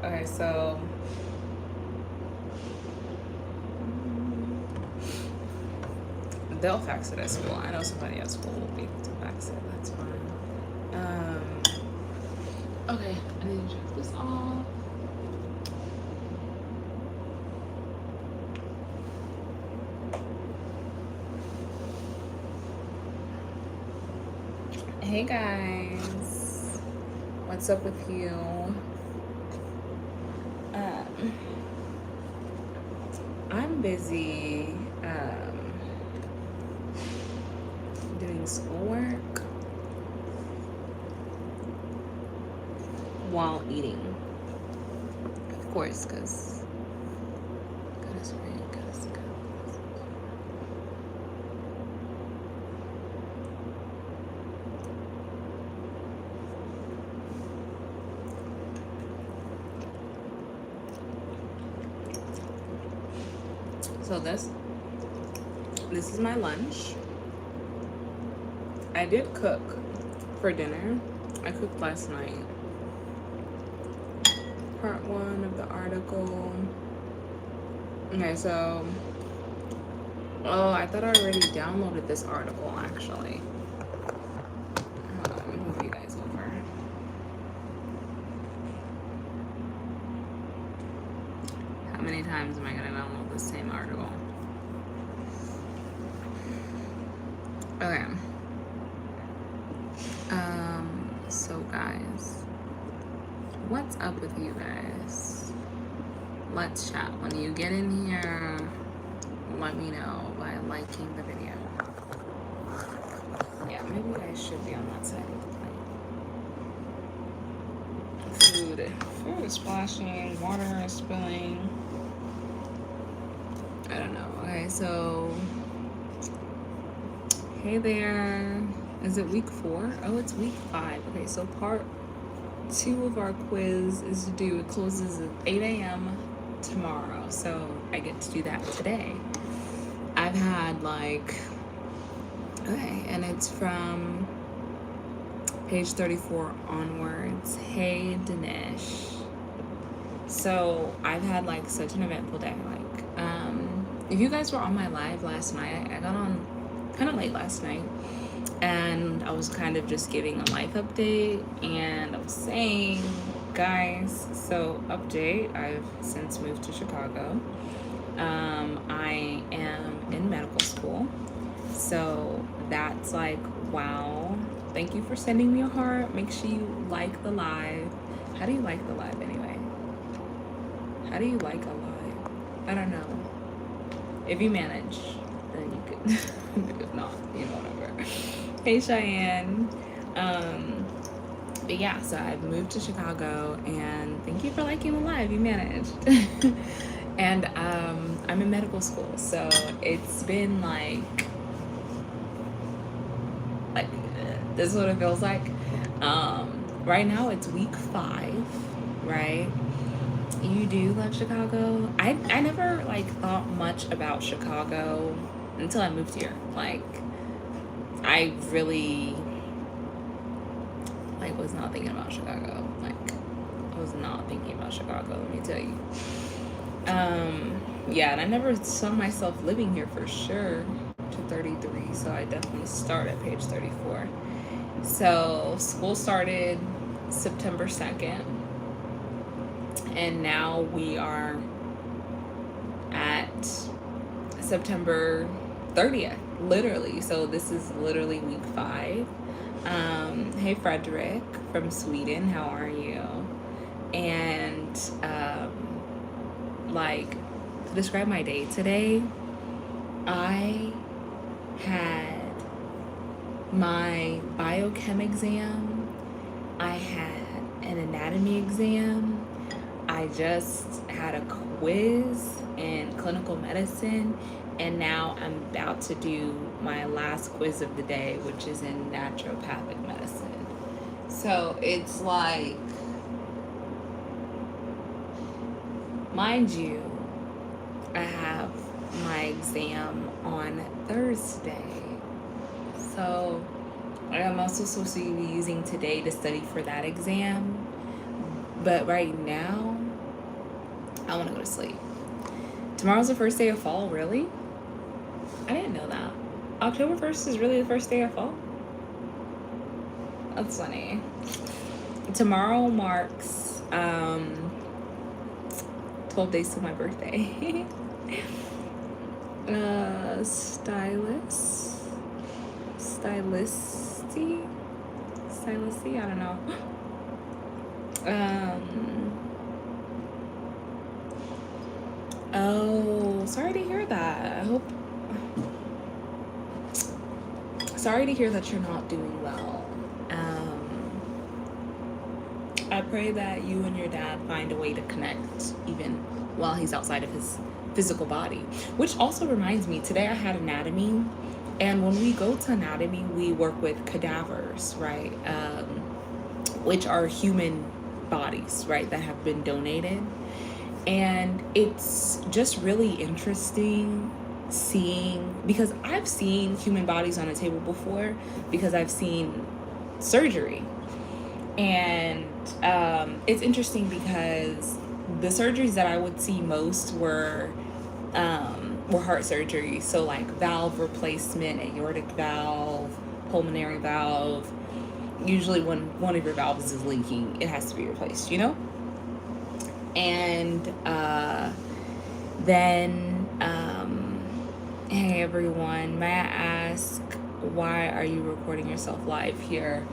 Okay, so they'll fax it at school. I know somebody at school will be able to fax it. That's fine. Okay, I need to check this off. Hey guys, what's up with you? I'm busy doing schoolwork while eating, of course, because goodness me, goodness go. So this is my lunch. I did cook for dinner. I cooked last night. Part 1 of the article. Okay, so I thought I already downloaded this article actually. Hold on, let me move you guys over. How many times am I gonna download the same article? Okay. So guys, what's up with you guys? Let's chat. When you get in here, let me know by liking the video. Yeah, maybe you guys should be on that side of the plate. Food is splashing, water is spilling. I don't know. Okay, so hey there. Is it week 4? Oh, it's week 5. Okay, so part 2 of our quiz is due. It closes at 8 a.m. tomorrow, so I get to do that today. I've had okay, and it's from page 34 onwards. Hey Dinesh. So I've had such an eventful day. If you guys were on my live last night, I got on kind of late last night, and I was kind of just giving a life update, and I was saying, guys, so update, I've since moved to Chicago. I am in medical school, so that's wow. Thank you for sending me a heart. Make sure you like the live. How do you like the live anyway? How do you like a live? I don't know. If you manage, then you could. If not, whatever. Hey Cheyenne. But yeah, so I've moved to Chicago, and thank you for liking the live. You managed. And I'm in medical school, so it's been this is what it feels like. Right now it's week 5, right? You do love Chicago. I never thought much about Chicago until I moved here. I really was not thinking about Chicago. I was not thinking about Chicago, let me tell you. Yeah, and I never saw myself living here for sure to 33, so I definitely start at page 34. So school started September 2nd, and now we are at September 30th, literally. So this is literally week 5. Hey Frederick from Sweden, how are you? And to describe my day today, I had my biochem exam, I had an anatomy exam, I just had a quiz in clinical medicine, and now I'm about to do my last quiz of the day, which is in naturopathic medicine. So it's mind you, I have my exam on Thursday. So I'm also supposed to be using today to study for that exam. But right now, I want to go to sleep. Tomorrow's the first day of fall, really? I didn't know that. October 1st is really the first day of fall? That's funny. Tomorrow marks 12 days to my birthday. Stylisty, I don't know. Oh, sorry to hear that. Sorry to hear that you're not doing well. I pray that you and your dad find a way to connect even while he's outside of his physical body. Which also reminds me, today I had anatomy, and when we go to anatomy, we work with cadavers, right? Which are human bodies, right, that have been donated. And it's just really interesting seeing, because I've seen human bodies on a table before, because I've seen surgery. And it's interesting because the surgeries that I would see most were heart surgery. So like valve replacement, aortic valve, pulmonary valve. Usually when one of your valves is leaking, it has to be replaced, you know? And then hey everyone, may I ask, why are you recording yourself live here?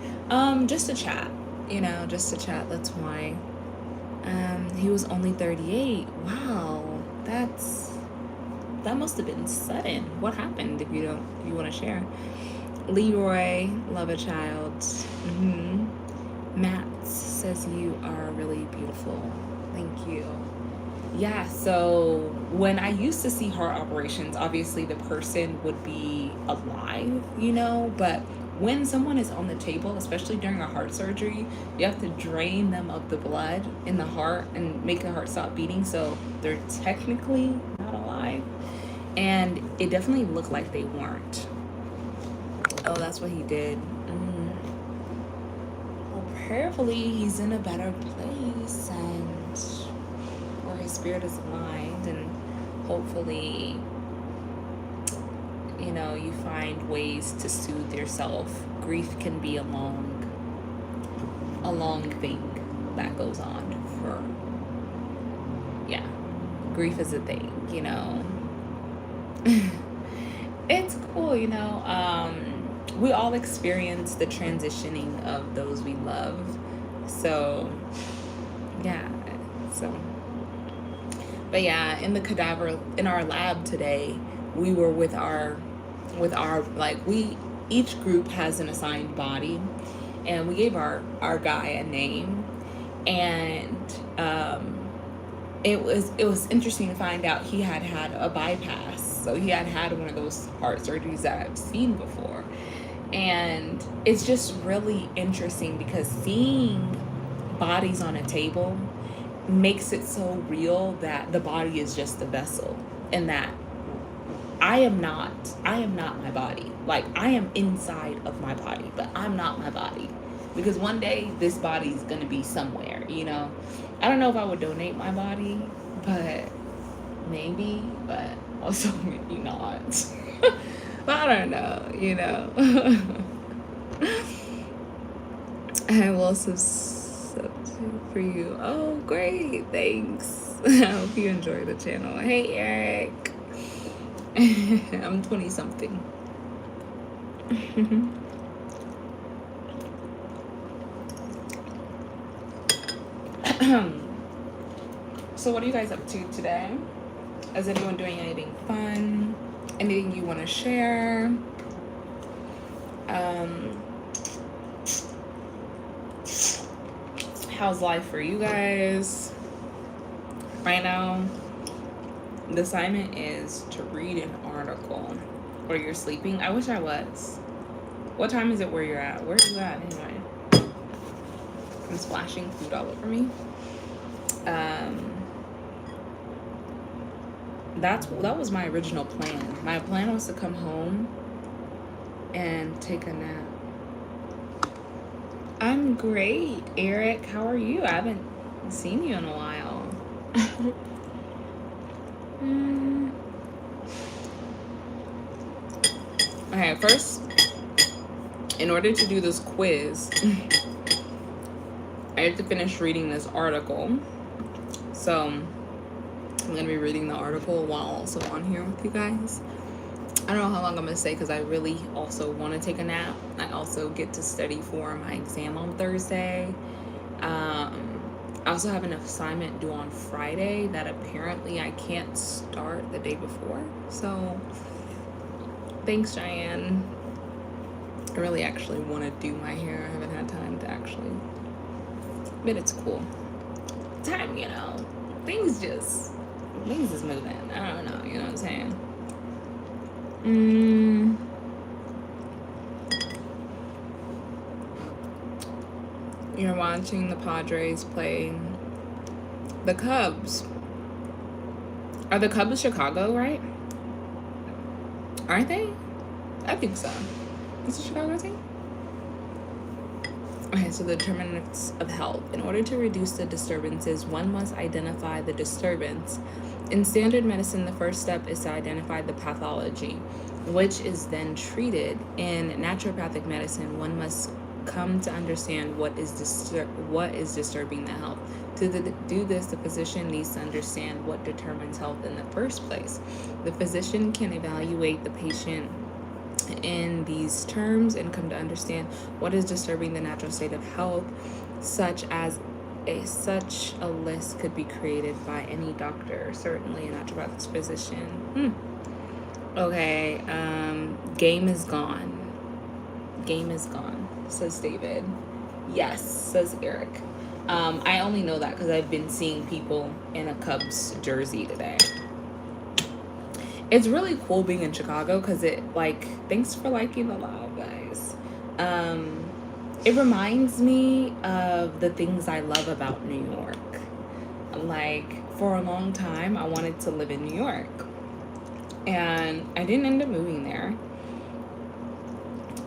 Just to chat, you know, just to chat. That's why. He was only 38. Wow, that must have been sudden. What happened? If you want to share. Leroy, love a child. Matt says you are really beautiful. Thank you. Yeah, so when I used to see heart operations, obviously the person would be alive, you know, but when someone is on the table, especially during a heart surgery, you have to drain them of the blood in the heart and make the heart stop beating, so they're technically not alive. And it definitely looked like they weren't. Oh, that's what he did. Well, prayerfully, he's in a better place, and where his spirit is aligned, and hopefully, you know, you find ways to soothe yourself. Grief can be a long thing that goes on for, yeah, grief is a thing, you know. It's cool, you know. We all experience the transitioning of those we love. So, yeah. So, but yeah, in the cadaver, in our lab today, we were with our like, each group has an assigned body, and we gave our guy a name, and it was interesting to find out he had a bypass. So he had one of those heart surgeries that I've seen before. And it's just really interesting because seeing bodies on a table makes it so real that the body is just a vessel, and that I am not my body. Like, I am inside of my body, but I'm not my body, because one day this body is going to be somewhere, you know. I don't know if I would donate my body, but maybe, but also maybe not. But I don't know, you know. I will subscribe for you. Oh, great, thanks. I hope you enjoy the channel. Hey, Eric. I'm 20 something. So what are you guys up to today? Is anyone doing anything fun? Anything you want to share? How's life for you guys right now? The assignment is to read an article. Or you're sleeping? I wish I was. What time is it where you're at? Where are you at anyway? I'm splashing food all over me. That was my original plan. My plan was to come home and take a nap. I'm great, Eric. How are you? I haven't seen you in a while. Okay, first, in order to do this quiz, I have to finish reading this article. So I'm gonna be reading the article while also on here with you guys. I don't know how long I'm gonna stay because I really also want to take a nap. I also get to study for my exam on Thursday. I also have an assignment due on Friday that apparently I can't start the day before. So thanks, Cheyenne. I really actually want to do my hair. I haven't had time to actually, but it's cool. Time, you know, things is moving. I don't know, you know what I'm saying? You're watching the Padres play the Cubs. Are the Cubs Chicago, right? Aren't they? I think so. Is it Chicago team? Okay, so the determinants of health. In order to reduce the disturbances, one must identify the disturbance. In standard medicine, the first step is to identify the pathology, which is then treated. In naturopathic medicine, one must come to understand what is disturbing the health. To do this, the physician needs to understand what determines health in the first place. The physician can evaluate the patient in these terms and come to understand what is disturbing the natural state of health, such a list could be created by any doctor, certainly a naturopathic physician. Okay, game is gone. Game is gone, says David. Yes, says Eric. I only know that because I've been seeing people in a Cubs jersey today. It's really cool being in Chicago because thanks for liking the live, guys. It reminds me of the things I love about New York. For a long time, I wanted to live in New York. And I didn't end up moving there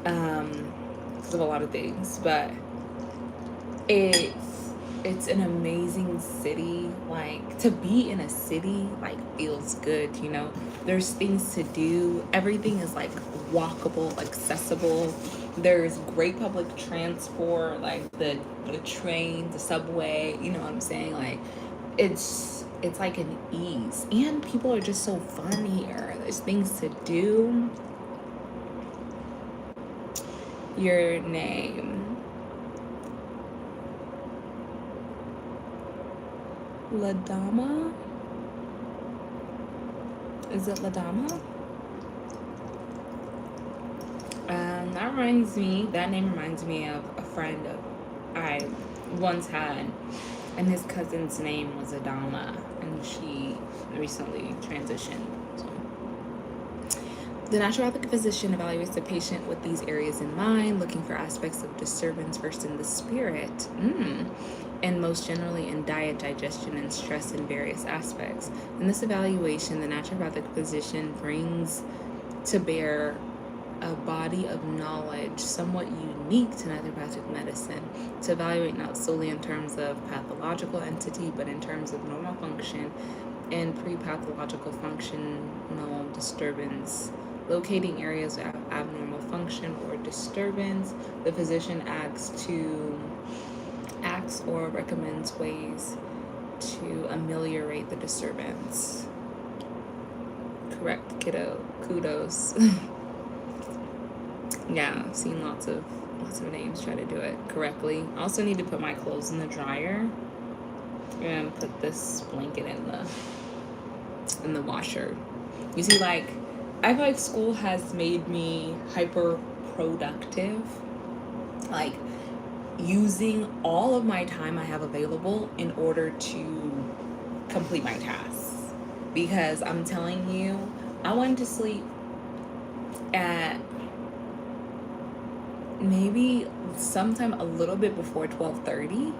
because of a lot of things. But it's an amazing city. To be in a city feels good, you know. There's things to do. Everything is walkable, accessible. There's great public transport, the train, the subway, you know what I'm saying? It's an ease. And people are just so fun here. There's things to do. Your name. Ladama? Is it Ladama? That name reminds me of a friend I once had, and his cousin's name was Adama, and she recently transitioned. So. The naturopathic physician evaluates the patient with these areas in mind, looking for aspects of disturbance first in the spirit, and most generally in diet, digestion, and stress in various aspects. In this evaluation, the naturopathic physician brings to bear a body of knowledge somewhat unique to naturopathic medicine to evaluate not solely in terms of pathological entity, but in terms of normal function and pre-pathological functional disturbance. Locating areas of abnormal function or disturbance, the physician acts or recommends ways to ameliorate the disturbance. Correct, kiddo. Kudos. Yeah, I've seen lots of names try to do it correctly. I also need to put my clothes in the dryer and put this blanket in the washer. You see, I feel like school has made me hyper productive. Using all of my time I have available in order to complete my tasks. Because I'm telling you, I went to sleep at maybe sometime a little bit before 12:30,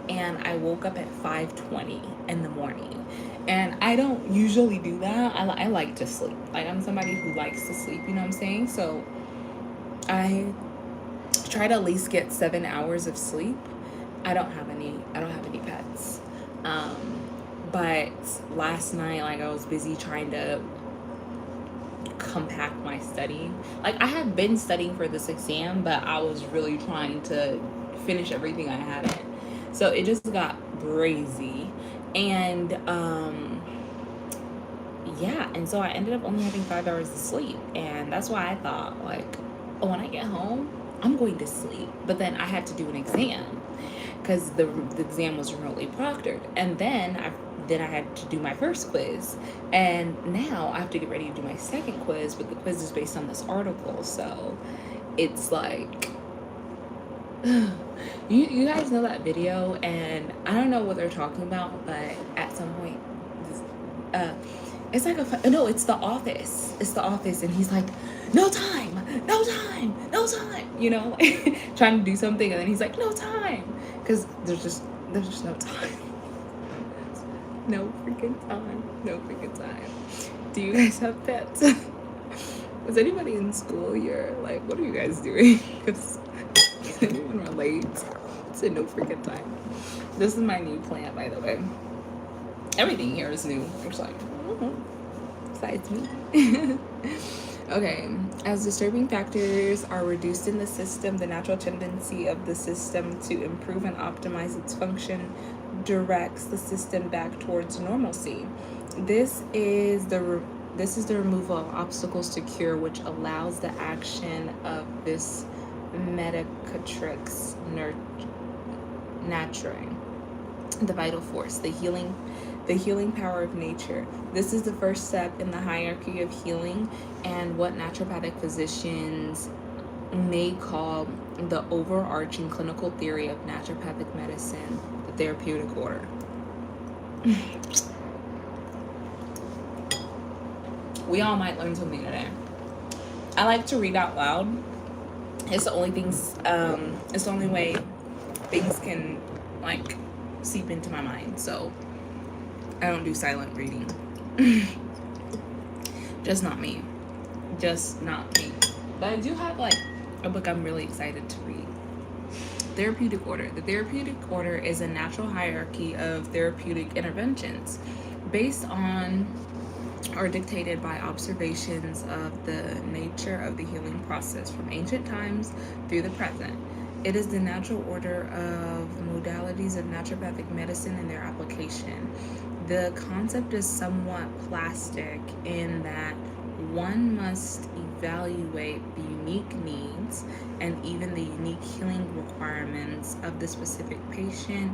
and I woke up at 5:20 in the morning. And I don't usually do that. I like to sleep. I'm somebody who likes to sleep, you know what I'm saying? So I try to at least get 7 hours of sleep. I don't have any pets. But last night, like, I was busy trying to compact my studying. Like, I had been studying for this exam, but I was really trying to finish everything I had in. So it just got crazy. And yeah, and so I ended up only having 5 hours of sleep. And that's why I thought, like, oh, when I get home, I'm going to sleep. But then I had to do an exam because the exam was remotely proctored. And then I had to do my first quiz. And now I have to get ready to do my second quiz, but the quiz is based on this article. So it's like, you guys know that video, and I don't know what they're talking about, but at some point, uh, it's like no, it's The Office. It's The Office, and he's like, no time, no time, no time. You know, trying to do something, and then he's like, no time, because there's just no time. No freaking time. No freaking time. Do you guys have pets? Is anybody in school here? Like, what are you guys doing? Because can anyone relate to no freaking time? This is my new plant, by the way. Everything here is new. It's like, besides me. Okay, as disturbing factors are reduced in the system, the natural tendency of the system to improve and optimize its function directs the system back towards normalcy. This is the removal of obstacles to cure, which allows the action of this medicatrix nurturing the vital force, the healing power of nature. This is the first step in the hierarchy of healing and what naturopathic physicians may call the overarching clinical theory of naturopathic medicine, the therapeutic order. We all might learn something today. I like to read out loud. It's the only it's the only way things can, like, seep into my mind. So I don't do silent reading. Just not me. Just not me. But I do have, like, a book I'm really excited to read. Therapeutic order. The therapeutic order is a natural hierarchy of therapeutic interventions based on or dictated by observations of the nature of the healing process from ancient times through the present. It is the natural order of modalities of naturopathic medicine and their application. The concept is somewhat plastic in that one must evaluate the unique needs and even the unique healing requirements of the specific patient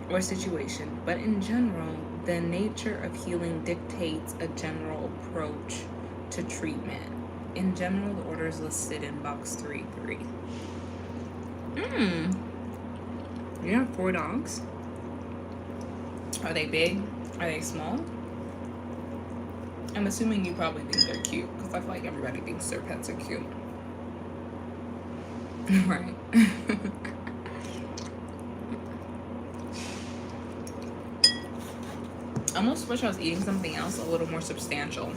or situation. But in general, the nature of healing dictates a general approach to treatment. In general, the order is listed in box 3.3. You have 4 dogs? Are they big? Are they small? I'm assuming you probably think they're cute, because I feel like everybody thinks their pets are cute. Right. I almost wish I was eating something else a little more substantial.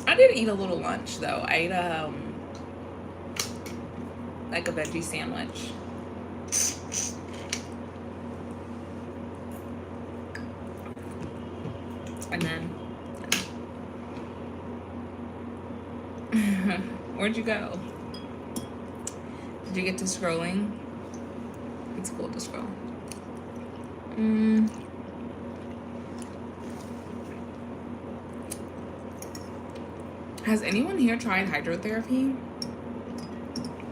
I did eat a little lunch, though. I ate like a veggie sandwich. And then where'd you go? Did you get to scrolling? It's cool to scroll. Has anyone here tried hydrotherapy?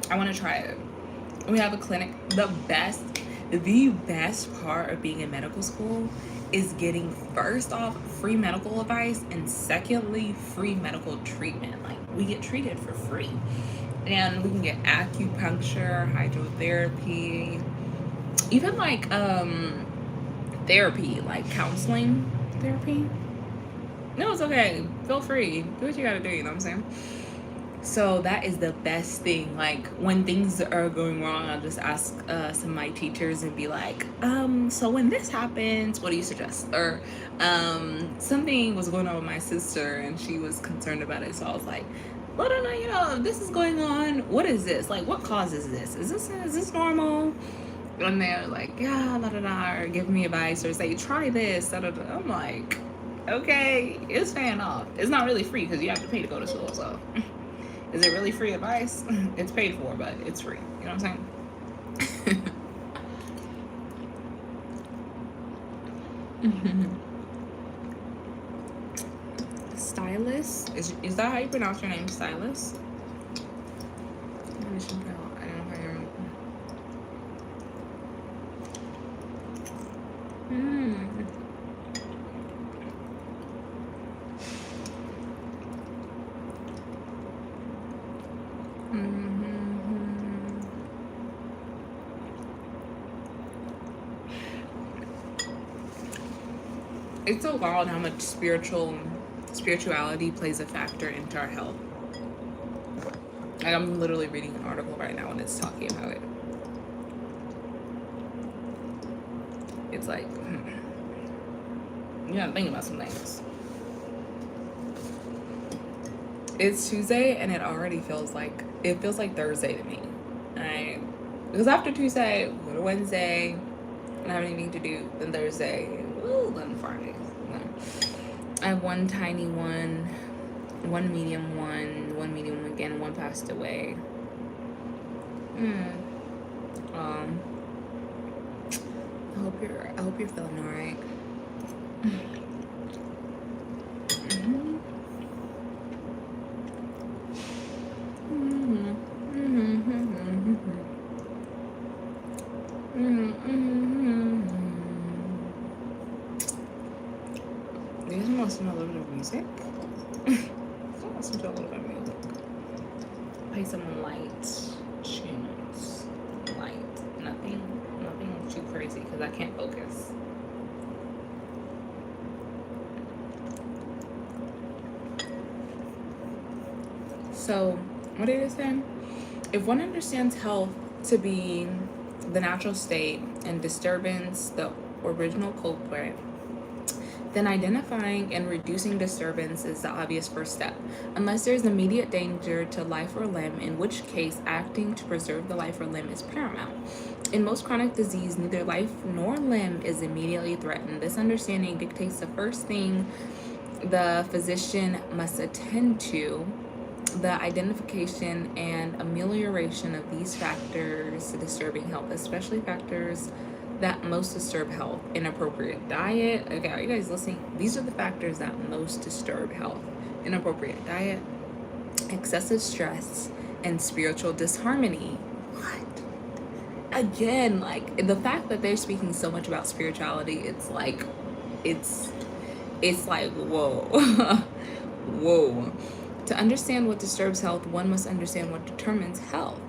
I want to try it. We have a clinic. The best part of being in medical school is getting, first off, free medical advice, and secondly, free medical treatment. Like, we get treated for free. And we can get acupuncture, hydrotherapy, even like therapy, like counseling therapy. No, it's okay. Feel free. Do what you gotta do, you know what I'm saying? So that is the best thing. Like, when things are going wrong, I'll just ask some of my teachers and be like, so when this happens, what do you suggest? Or something was going on with my sister and she was concerned about it. So I was like, let her know, you know, if this is going on, what is this? Like, what causes this? Is this normal? And they're like, yeah, da da da, or give me advice or say, try this, da da da. I'm like, okay, it's paying off. It's not really free because you have to pay to go to school. So, is it really free advice? It's paid for, but it's free. You know what I'm saying? Stylus? Is that how you pronounce your name, Stylus? I don't know how you're. It's so wild how much spirituality plays a factor into our health. Like, I'm literally reading an article right now and it's talking about it. It's like, you gotta think about some things. It's Tuesday and it already feels like Thursday to me. Alright? Because after Tuesday, go to Wednesday, I don't have anything to do. Then Thursday, then Friday. I have one tiny one, one medium one again, one passed away. I hope you're feeling alright. Do you guys want to listen to a little bit of music? Listen to a little bit of music. Play some light tunes. Light. Nothing too crazy because I can't focus. So, what did it say? If one understands health to be the natural state and disturbance the original culprit, then identifying and reducing disturbance is the obvious first step, unless there is immediate danger to life or limb, in which case acting to preserve the life or limb is paramount. In most chronic disease, neither life nor limb is immediately threatened. This understanding dictates the first thing the physician must attend to: the identification and amelioration of these factors disturbing health, especially factors that most disturb health. Inappropriate diet. Okay, are you guys listening? These are the factors that most disturb health: inappropriate diet, excessive stress, and spiritual disharmony. What? Again, like, the fact that they're speaking so much about spirituality, it's like whoa. Whoa. To understand what disturbs health, one must understand what determines health.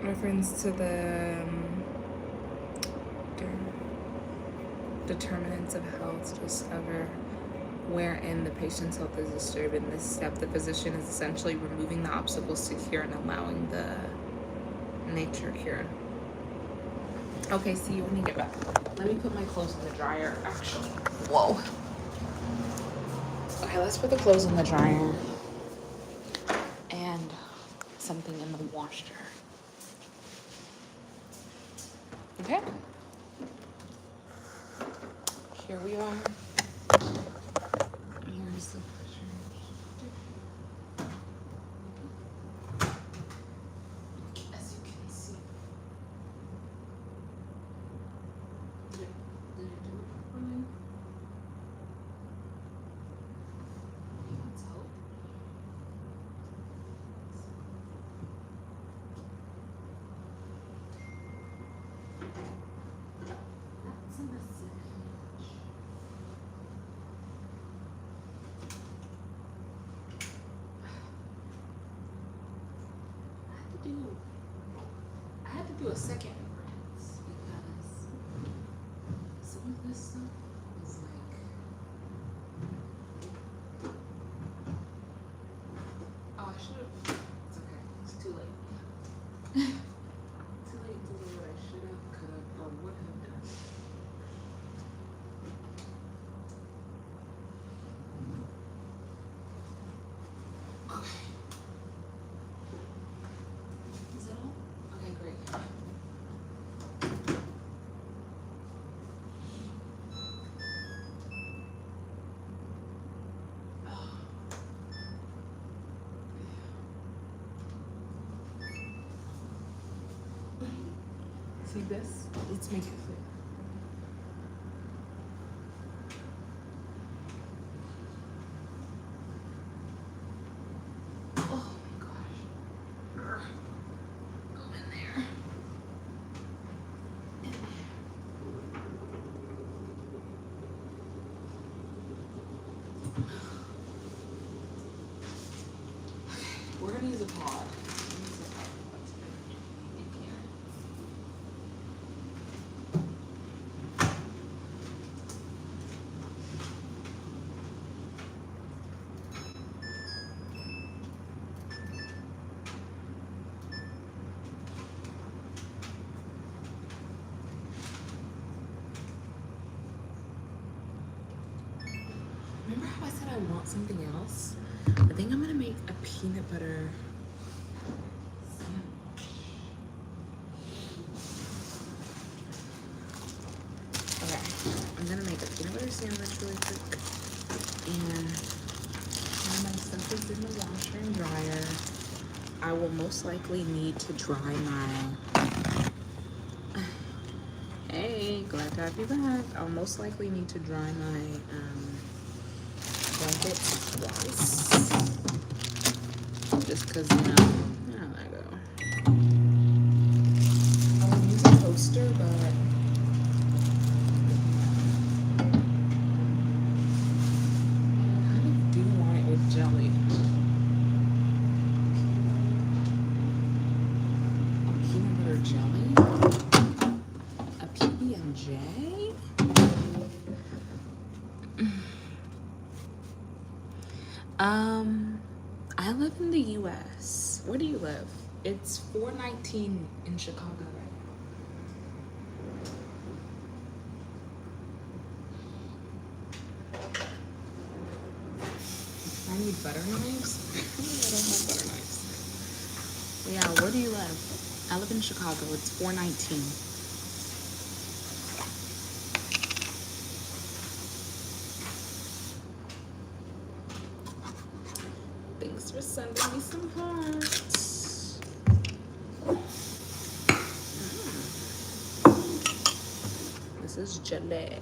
Reference to the determinants of health to discover wherein the patient's health is disturbed. In this step, the physician is essentially removing the obstacles to cure and allowing the nature cure. Okay, see you when you get back. Let me put my clothes in the dryer, actually. Whoa. Okay, let's put the clothes in the dryer and something in the washer. Okay? Here we are. Here's the picture. As you can see. Did it do it properly? Let's hope. That's a message. I had to do a second rinse because some of this stuff is like, oh, I should have, it's okay, it's too late. Too late to do what I should have, could have, or would have done. Okay. Is that all? Okay, See this? Let's make it fit. Oh my gosh. Go in there. We're gonna use a pod. Remember how I said I want something else? I think I'm gonna make a peanut butter sandwich. Okay, I'm gonna make a peanut butter sandwich really quick. And while my stuff is in the washer and dryer, I will most likely need to dry my... Hey, glad to have you back. I'll most likely need to dry my blankets twice. Just because, you know how that go. I will use a toaster, but I do want it with jelly. A peanut butter jelly? A PB&J? I live in the US. Where do you live? It's 4:19 in Chicago right now. I need butter knives. I don't have butter knives. Yeah, where do you live? I live in Chicago. It's 4:19. Thanks for sending me some hearts. This is jelly.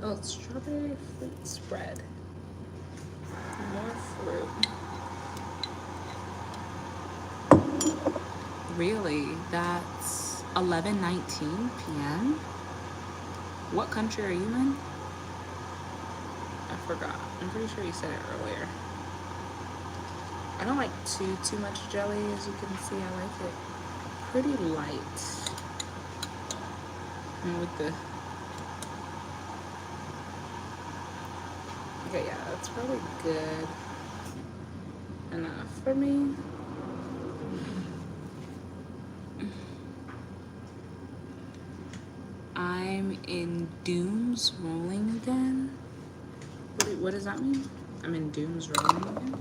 Oh, strawberry fruit spread. More fruit. Really? That's 11:19 p.m.? What country are you in? I forgot. I'm pretty sure you said it earlier. I don't like too much jelly, as you can see. I like it pretty light. And with the... Okay, yeah, that's probably good enough for me. I'm in Dooms rolling again. What does that mean? I'm in Dooms rolling again?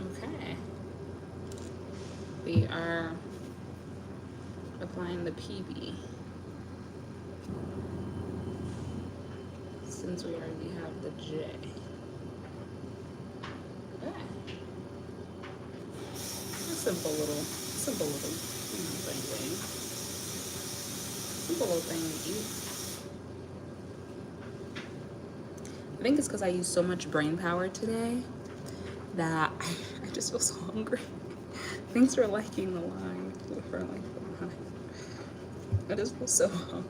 Okay. We are applying the PB. Since we already have the J. Okay. Simple little thing. Simple little thing to eat. I think it's because I used so much brain power today that I just feel so hungry. Thanks for liking the line. I just feel so hungry.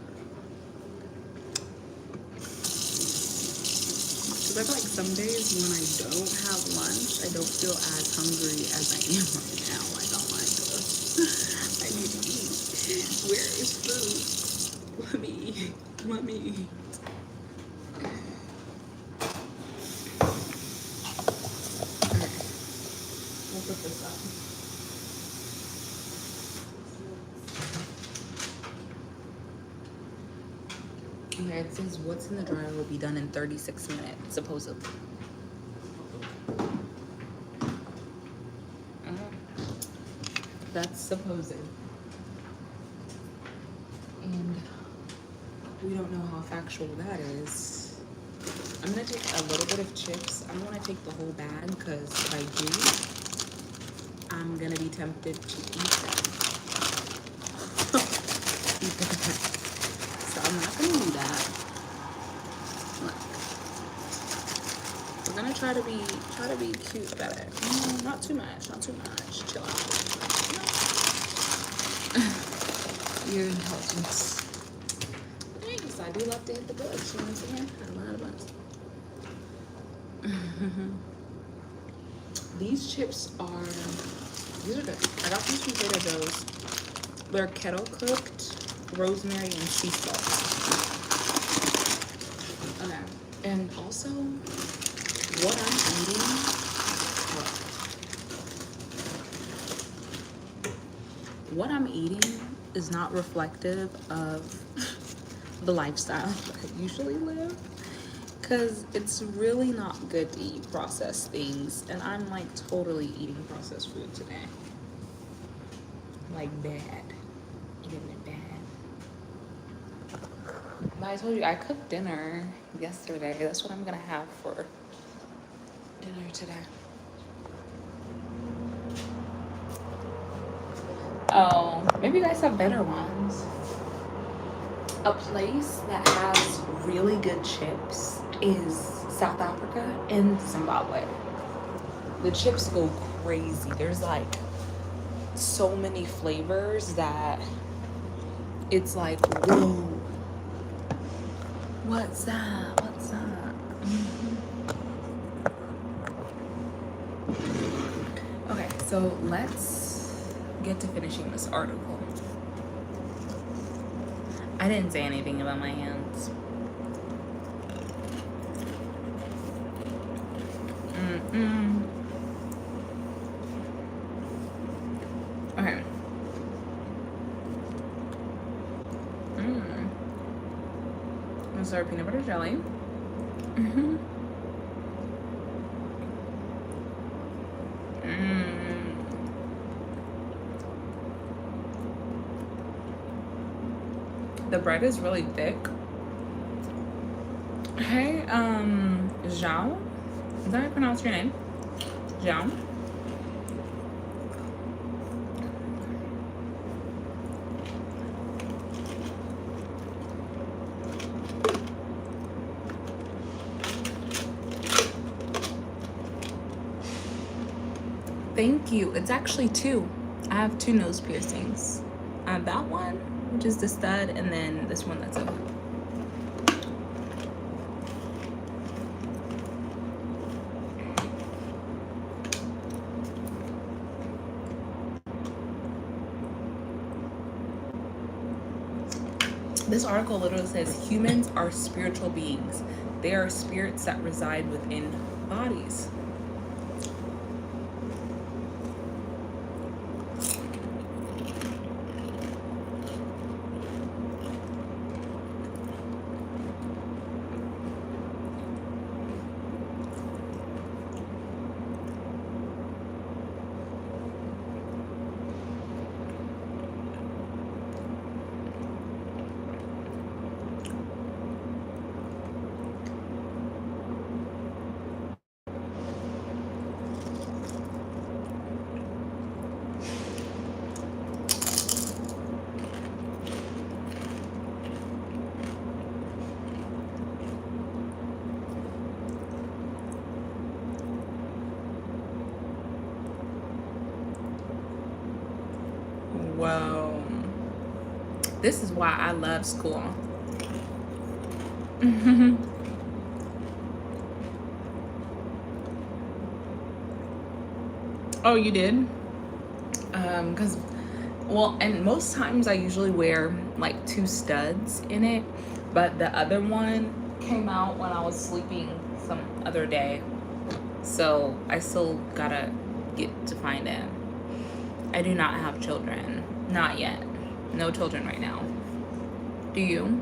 Because I feel like some days when I don't have lunch, I don't feel as hungry as I am right now. Like, oh my gosh, I need to eat. Where is food? Let me eat. Let me eat. Okay, we'll put this up. Okay, it says what's in the dryer will be done in 36 minutes, supposedly. That's supposed. And we don't know how factual that is. I'm gonna take a little bit of chips. I don't want to take the whole bag because if I do, I'm gonna be tempted to eat them. So I'm not gonna do that. Look, we're gonna try to be cute about it. Not too much, not too much. Chill out. Your intelligence. Thanks, I do love to hit the bush. You know what I'm saying? I love the bush. These chips these are good. I got these from Trader Joe's. They're kettle cooked, rosemary and sea salt. Okay. And also, what I'm eating, is not reflective of the lifestyle I usually live. Because it's really not good to eat processed things. And I'm like totally eating processed food today. Like bad. Eating it bad. But I told you I cooked dinner yesterday. That's what I'm gonna have for dinner today. Oh, maybe you guys have better ones. A place that has really good chips is South Africa and Zimbabwe. The chips go crazy. There's like so many flavors that it's like, whoa. What's that? What's that? Okay, so let's get to finishing this article. I didn't say anything about my hands. Okay. This is our peanut butter jelly. The bread is really thick. Hey, Zhao? Is that how you pronounce your name? Zhao? Thank you. It's actually 2. I have 2 nose piercings. I have that one, which is the stud, and then this one that's a hoop. This article literally says humans are spiritual beings. They are spirits that reside within bodies. Whoa. This is why I love school. Oh, you did? Well, and most times I usually wear like 2 studs in it, but the other one came out when I was sleeping some other day. So I still gotta get to find it. I do not have children. Not yet. No children right now. Do you?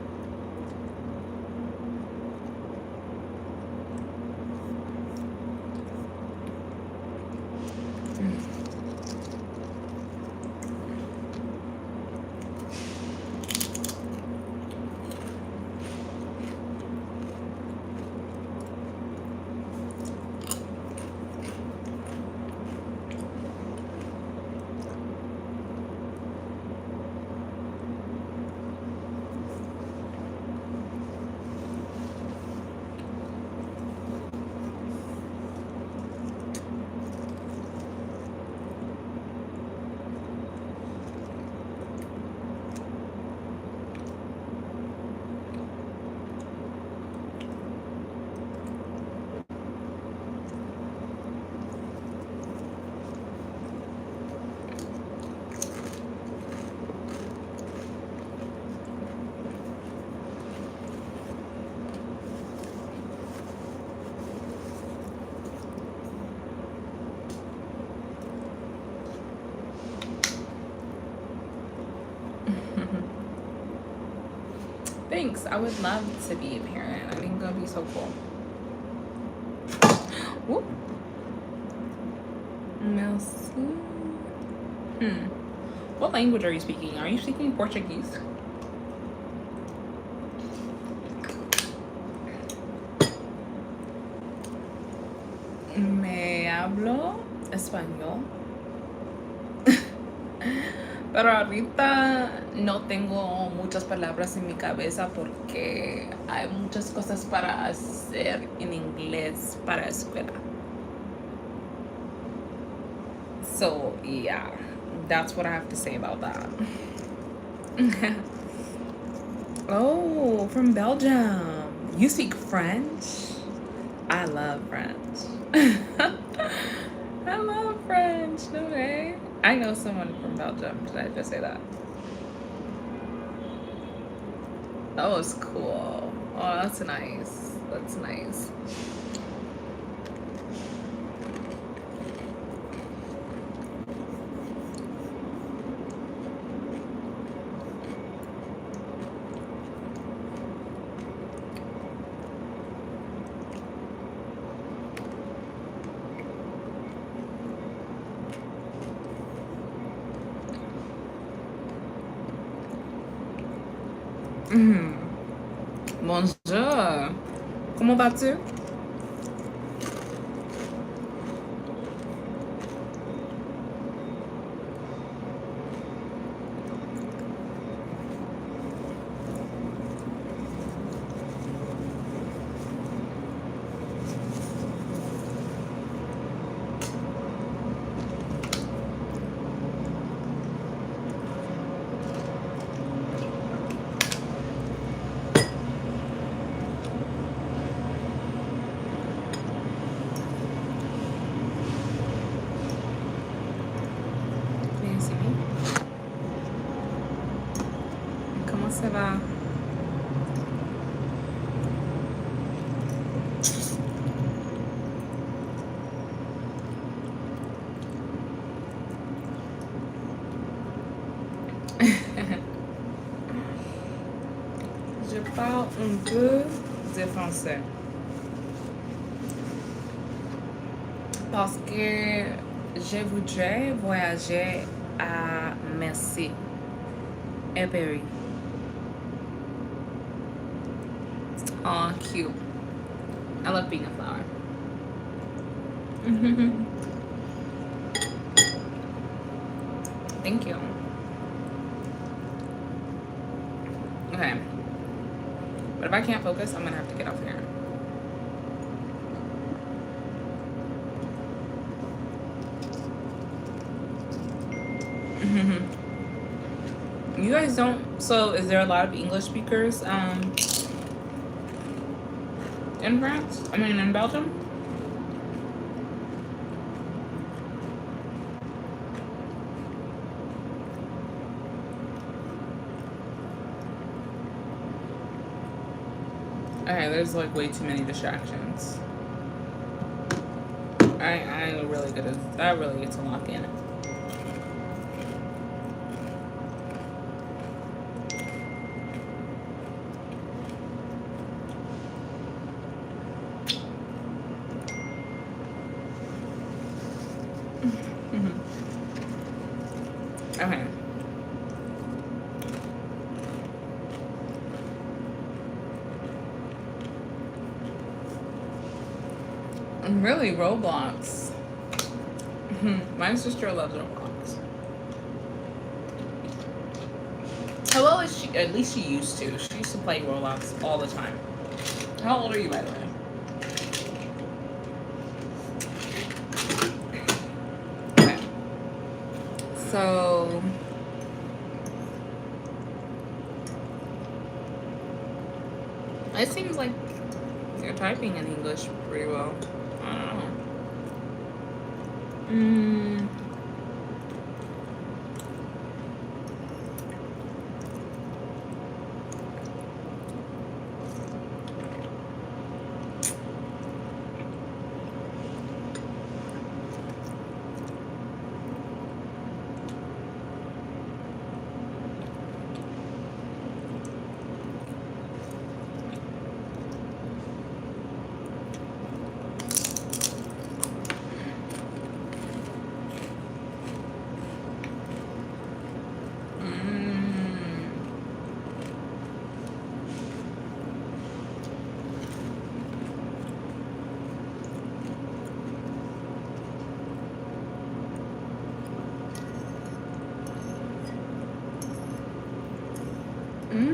thanks. I would love to be a parent. I think that'd be so cool. Whoop. Merci. What language are you speaking? Are you speaking Portuguese? Me hablo español. Pero ahorita no tengo muchas palabras en mi cabeza porque hay muchas cosas para hacer en inglés para escuela. So, yeah, that's what I have to say about that. Oh, from Belgium. You speak French? I love French. I love French. No way. I know someone from Belgium. Did I just say that? That was cool. Oh, that's nice. That's nice. Bonjour. Comment vas-tu? Comment ça va? Je parle un peu de français. Parce que je voudrais voyager à Merci et Paris. Aw, cute. I love being a flower. Thank you. Okay. But if I can't focus, I'm gonna have to get off here. You guys don't. So, is there a lot of English speakers in France? I mean, in Belgium? Okay, there's like way too many distractions. I really get to lock in. Okay. Really, Roblox. My sister loves Roblox. How well is she? At least she used to. She used to play Roblox all the time. How old are you, by the way? Okay. So. It seems like you're typing in English pretty well. I don't know. What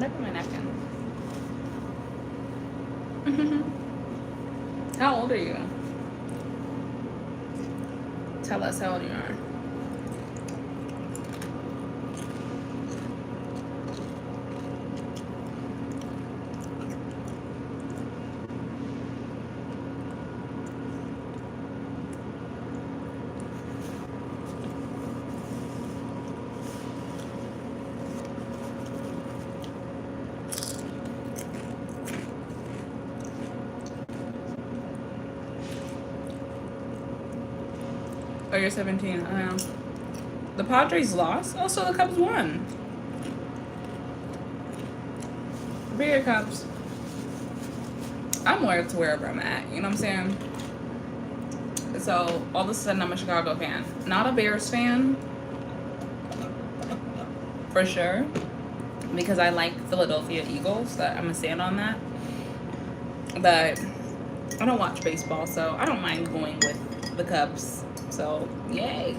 happened to my napkin? How old are you? Tell us how old you are. Oh, you're 17. I know. The Padres lost. Also, the Cubs won. Bigger Cubs. I'm loyal to wherever I'm at. You know what I'm saying? So all of a sudden, I'm a Chicago fan, not a Bears fan, for sure, because I like Philadelphia Eagles. That I'm gonna stand on that. But I don't watch baseball, so I don't mind going with the Cubs. So, yay.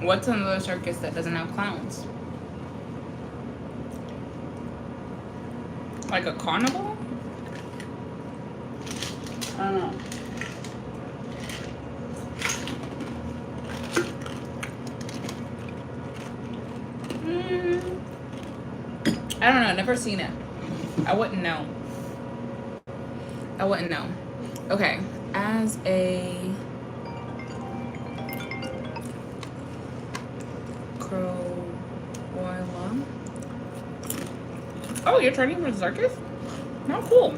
What's another circus that doesn't have clowns? Like a carnival? I don't know. I don't know. Never seen it. I wouldn't know. I wouldn't know. Okay. As a Croila. Oh, you're training for the circus? How cool.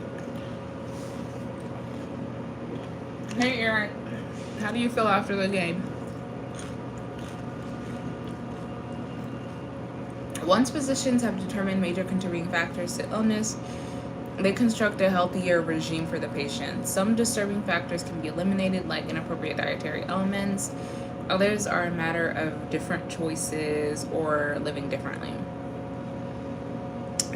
Hey, Eric. How do you feel after the game? Once physicians have determined major contributing factors to illness, they construct a healthier regime for the patient. Some disturbing factors can be eliminated, like inappropriate dietary elements. Others are a matter of different choices or living differently.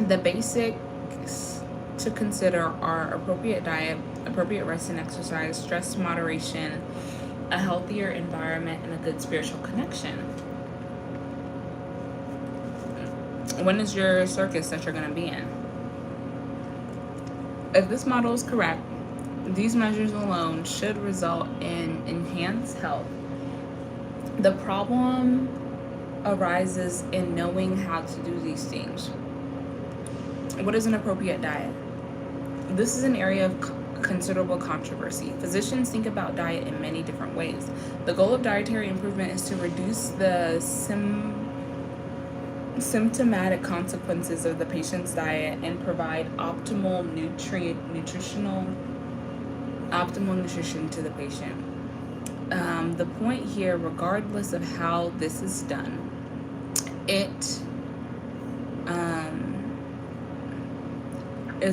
The basics to consider are appropriate diet, appropriate rest and exercise, stress moderation, a healthier environment, and a good spiritual connection. When is your circus that you're going to be in? If this model is correct, these measures alone should result in enhanced health. The problem arises in knowing how to do these things. What is an appropriate diet? This is an area of considerable controversy. Physicians think about diet in many different ways. The goal of dietary improvement is to reduce the symptomatic consequences of the patient's diet and provide optimal nutrition to the patient. The point here, regardless of how this is done, is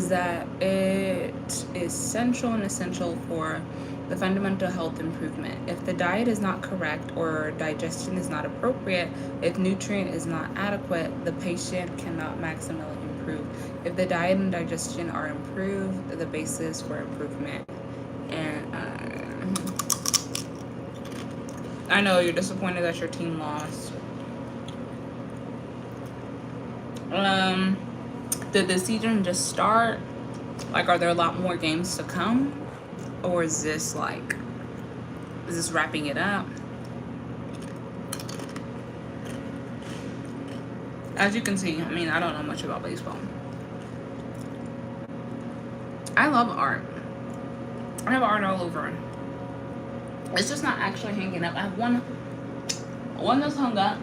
that it is central and essential for the fundamental health improvement. If the diet is not correct or digestion is not appropriate, if nutrient is not adequate, the patient cannot maximally improve. If the diet and digestion are improved, the basis for improvement. And I know you're disappointed that your team lost. Did the season just start? Like, are there a lot more games to come? Or is this wrapping it up? As you can see, I mean, I don't know much about baseball. I love art. I have art all over. It's just not actually hanging up. I have one that's hung up,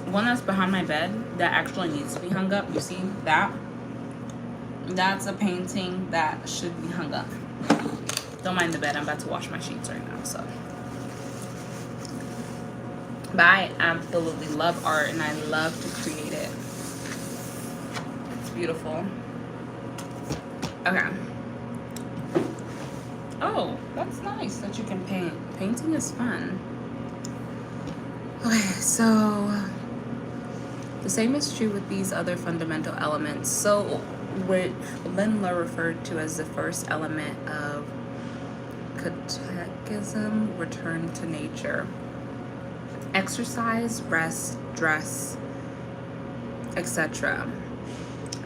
one that's behind my bed that actually needs to be hung up. You see that? That's a painting that should be hung up. Don't mind the bed. I'm about to wash my sheets right now, so. But I absolutely love art and I love to create it. It's beautiful. Okay. Oh, that's nice that you can paint. Painting is fun. Okay, so the same is true with these other fundamental elements. So what Lindler referred to as the first element of catechism, return to nature. Exercise, rest, dress, etc.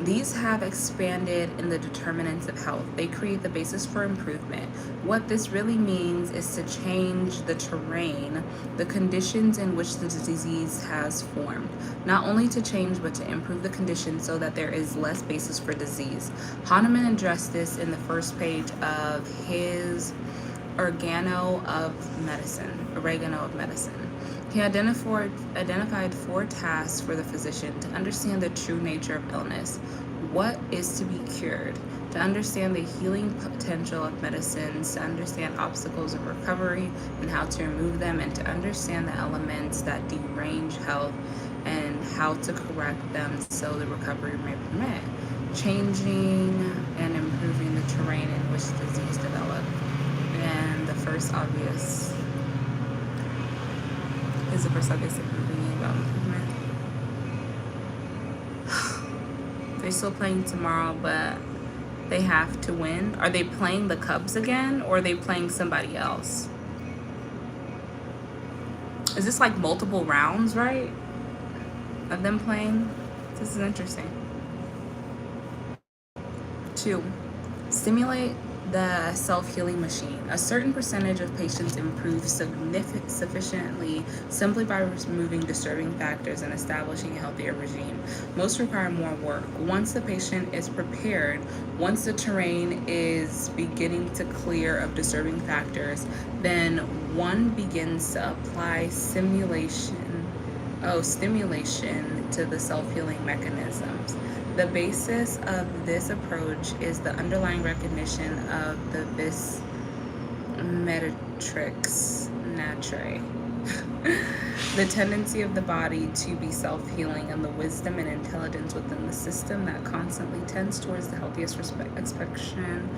These have expanded in the determinants of health. They create the basis for improvement. What this really means is to change the terrain, the conditions in which the disease has formed. Not only to change, but to improve the conditions so that there is less basis for disease. Hahnemann addressed this in the first page of his Oregano of Medicine. He identified 4 tasks for the physician: to understand the true nature of illness, what is to be cured, to understand the healing potential of medicines, to understand obstacles of recovery and how to remove them, and to understand the elements that derange health and how to correct them so the recovery may permit, changing and improving the terrain in which disease developed. And the first obvious improving about improvement. They're still playing tomorrow, but they have to win. Are they playing the Cubs again, or are they playing somebody else? Is this like multiple rounds, right? Of them playing? This is interesting. 2. Stimulate the self-healing machine. A certain percentage of patients improve sufficiently simply by removing disturbing factors and establishing a healthier regime. Most require more work. Once the patient is prepared, once the terrain is beginning to clear of disturbing factors, then one begins to apply stimulation to the self-healing mechanisms. The basis of this approach is the underlying recognition of the vis meretrix naturae, the tendency of the body to be self-healing, and the wisdom and intelligence within the system that constantly tends towards the healthiest expression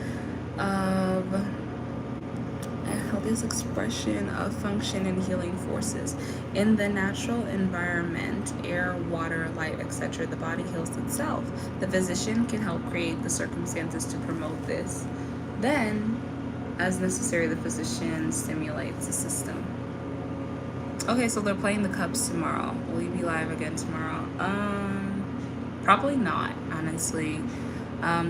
of function and healing forces. In the natural environment, air, water, light, etc., the body heals itself. The physician can help create the circumstances to promote this. Then, as necessary, the physician stimulates the system. Okay, so they're playing the Cubs tomorrow. Will you be live again tomorrow? Probably not, honestly.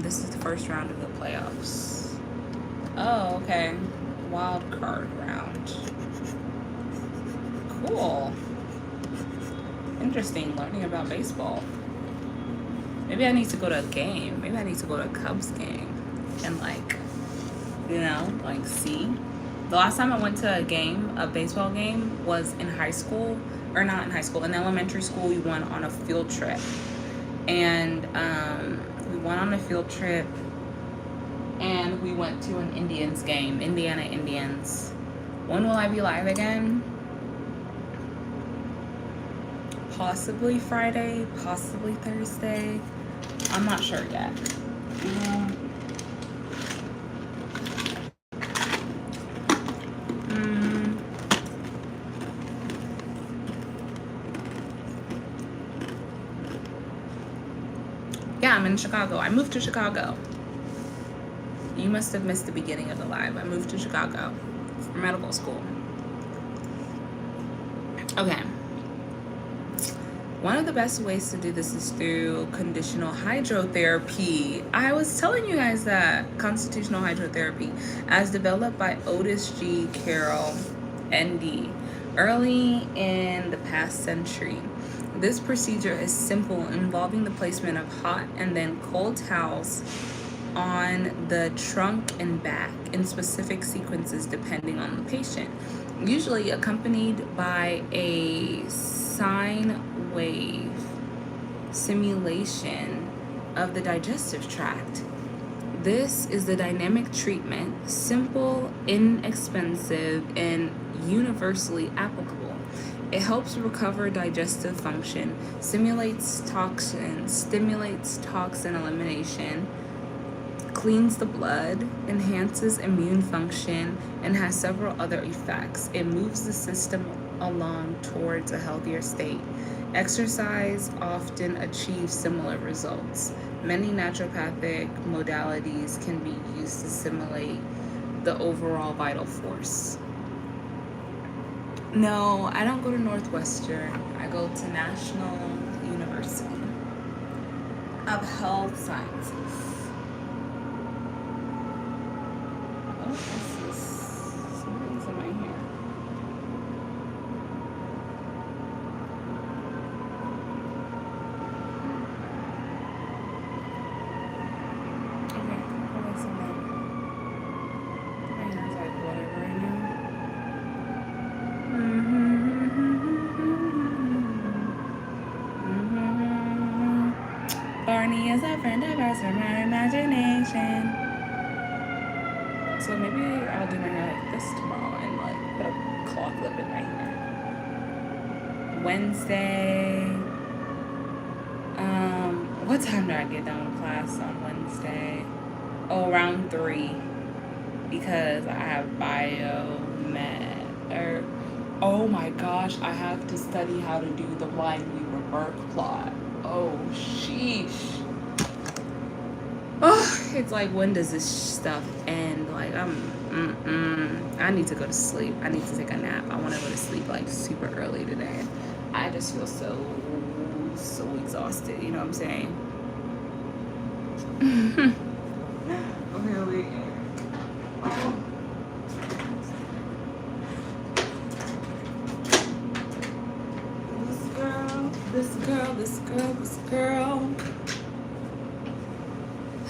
This is the first round of the playoffs. Oh, okay. Wild card round. Cool. Interesting learning about baseball. Maybe I need to go to a game. Maybe I need to go to a Cubs game and see. The last time I went to a baseball game, was in high school, or not in high school, in elementary school. We went on a field trip, and and we went to an Indians game, Indiana Indians. When will I be live again? Possibly Friday, possibly Thursday. I'm not sure yet. Yeah, I'm in Chicago. I moved to Chicago. You must have missed the beginning of the live. I moved to Chicago for medical school. Okay. One of the best ways to do this is through conditional hydrotherapy. I was telling you guys that constitutional hydrotherapy, as developed by Otis G. Carroll, ND, early in the past century. This procedure is simple, involving the placement of hot and then cold towels on the trunk and back in specific sequences depending on the patient, usually accompanied by a sine wave simulation of the digestive tract. This is the dynamic treatment, simple, inexpensive, and universally applicable. It helps recover digestive function, stimulates toxin elimination, cleans the blood, enhances immune function, and has several other effects. It moves the system along towards a healthier state. Exercise often achieves similar results. Many naturopathic modalities can be used to simulate the overall vital force. No, I don't go to Northwestern. I go to National University of Health Sciences. Oh, what's this? Something's in my hair. Okay, what is in there? My hair's like whatever right now. Barney is a friend of ours from my imagination. So maybe I'll do my hair like this tomorrow and like put a claw clip in my hair. Wednesday. What time do I get done with class on Wednesday? Oh, around 3. Because I have oh my gosh, I have to study how to do the Blind-Weaver-Burke plot. Oh, sheesh. Oh, it's like, when does this stuff end? Like, I need to go to sleep. I need to take a nap. I want to go to sleep like super early today. I just feel so exhausted. You know what I'm saying? Okay, wait. This girl.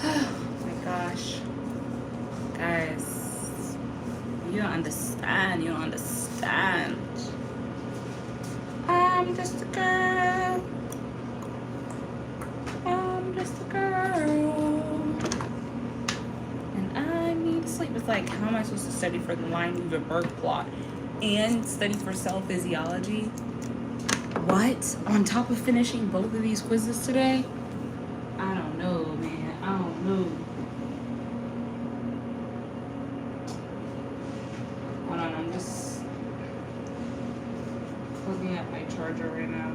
Oh my gosh. Guys, you don't understand. I'm just a girl. And I need to sleep. It's like, how am I supposed to study for the Blind-Weaver-Burke plot and study for cell physiology? What? On top of finishing both of these quizzes today? I don't know, man. I don't know. Hold on, I'm just plugging up my charger right now.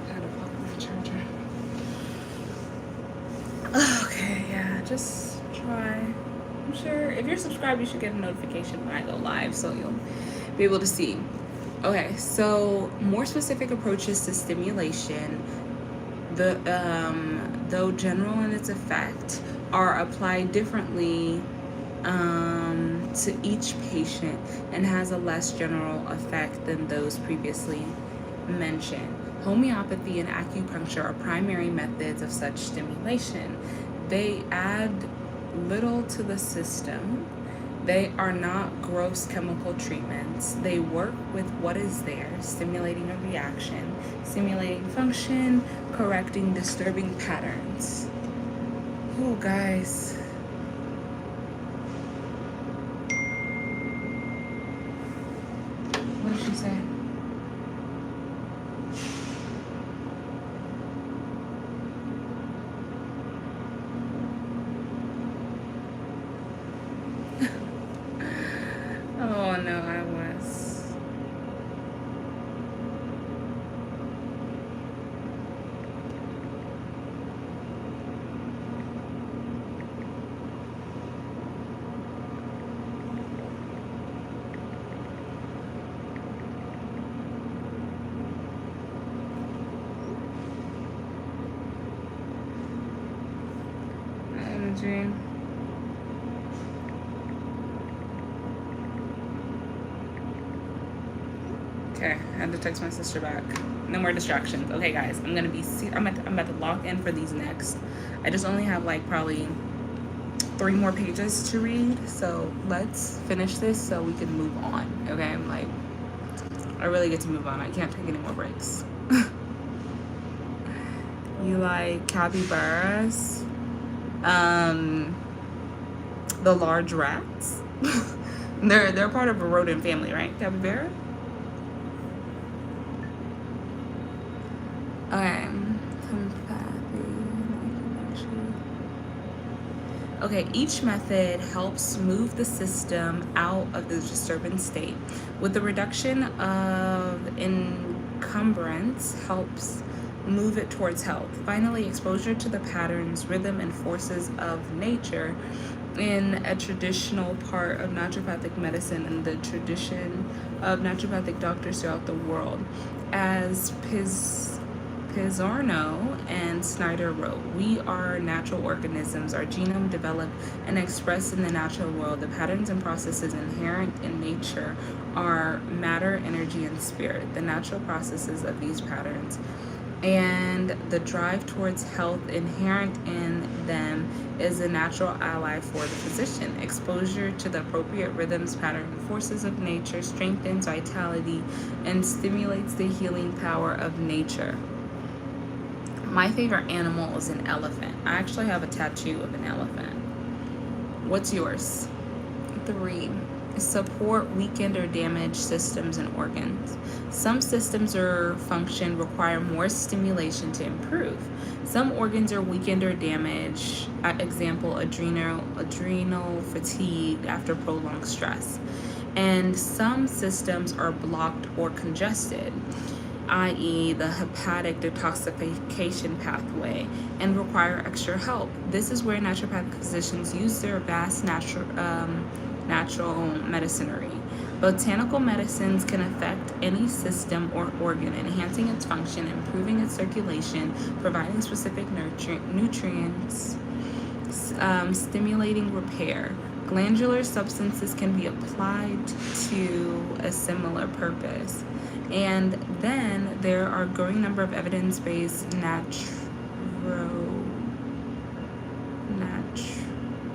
How to plug my charger. Okay, yeah, just try. I'm sure if you're subscribed, you should get a notification when I go live, so you'll be able to see. Okay, so more specific approaches to stimulation, though general in its effect, are applied differently to each patient and has a less general effect than those previously mentioned. Homeopathy and acupuncture are primary methods of such stimulation. They add little to the system. They are not gross chemical treatments. They work with what is there, stimulating a reaction, stimulating function, correcting disturbing patterns. Oh, guys. What did she say? Oh no, I was. Energy. Okay, I had to text my sister back. No more distractions. Okay, guys, I'm about to lock in for these next. I just only have like probably 3 more pages to read, so let's finish this so we can move on. Okay, I'm like, I really get to move on. I can't take any more breaks. You like capybaras? The large rats. they're part of a rodent family, right? Capybara. Okay. Okay, each method helps move the system out of the disturbance state. With the reduction of encumbrance helps move it towards health. Finally, exposure to the patterns, rhythm, and forces of nature in a traditional part of naturopathic medicine and the tradition of naturopathic doctors throughout the world. As Pizzorno and Snyder wrote, we are natural organisms. Our genome developed and expressed in the natural world. The patterns and processes inherent in nature are matter, energy, and spirit. The natural processes of these patterns and the drive towards health inherent in them is a natural ally for the physician. Exposure to the appropriate rhythms, patterns, and forces of nature strengthens vitality and stimulates the healing power of nature. My favorite animal is an elephant. I actually have a tattoo of an elephant. What's yours? 3. Support weakened or damaged systems and organs. Some systems or function require more stimulation to improve. Some organs are weakened or damaged. Example, adrenal fatigue after prolonged stress. And some systems are blocked or congested, i.e. the hepatic detoxification pathway, and require extra help. This is where naturopathic physicians use their vast natural medicinery. Botanical medicines can affect any system or organ, enhancing its function, improving its circulation, providing specific nutrients, stimulating repair. Glandular substances can be applied to a similar purpose. And then there are a growing number of evidence-based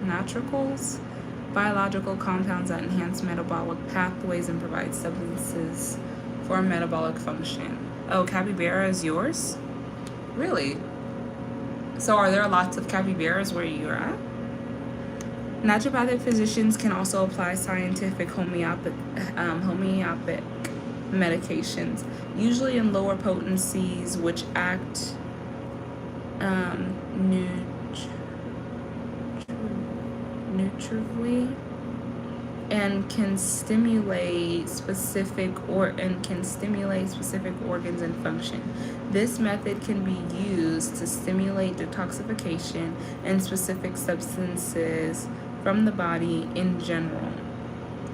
naturals, biological compounds that enhance metabolic pathways and provide substances for metabolic function. Oh, capybara is yours? Really? So are there lots of capybaras where you're at? Naturopathic physicians can also apply scientific homeopathic medications, usually in lower potencies, which act neutrally and can stimulate specific organs and function. This method can be used to stimulate detoxification and specific substances from the body in general,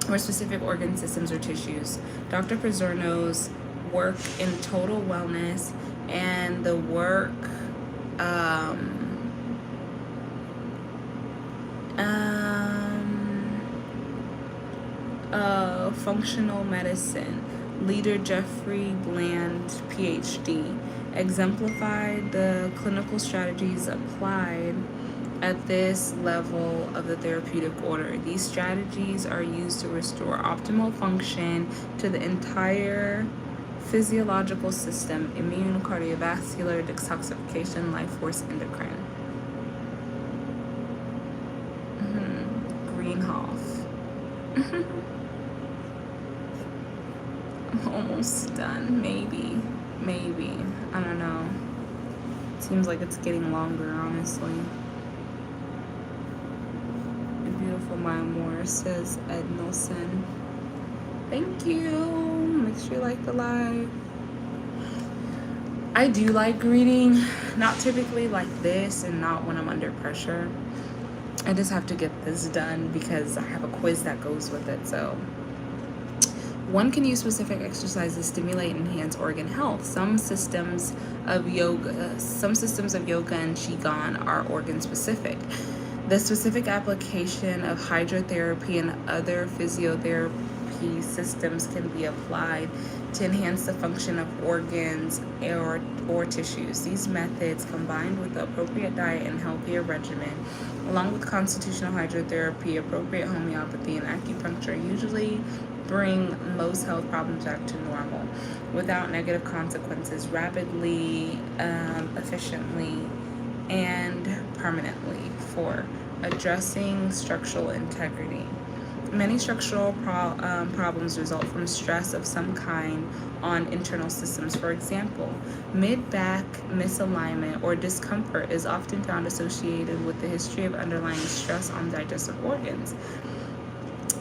or specific organ systems or tissues. Dr. Pizzorno's work in total wellness and the work functional medicine, leader Jeffrey Bland, PhD, exemplified the clinical strategies applied at this level of the therapeutic order. These strategies are used to restore optimal function to the entire physiological system: immune, cardiovascular, detoxification, life force, endocrine. Greenhoff. I'm almost done. Maybe. I don't know. Seems like it's getting longer, honestly. Beautiful Mind More, says Ed Nelson. Thank you. Make sure you like the live. I do like reading, not typically like this and not when I'm under pressure. I just have to get this done because I have a quiz that goes with it. So one can use specific exercises to stimulate and enhance organ health. Some systems of yoga and Qigong are organ specific. The specific application of hydrotherapy and other physiotherapy systems can be applied to enhance the function of organs or tissues. These methods, combined with the appropriate diet and healthier regimen, along with constitutional hydrotherapy, appropriate homeopathy, and acupuncture, usually bring most health problems back to normal without negative consequences, rapidly, efficiently, and permanently. 4. Addressing structural integrity. Many structural problems result from stress of some kind on internal systems. For example, mid-back misalignment or discomfort is often found associated with the history of underlying stress on digestive organs,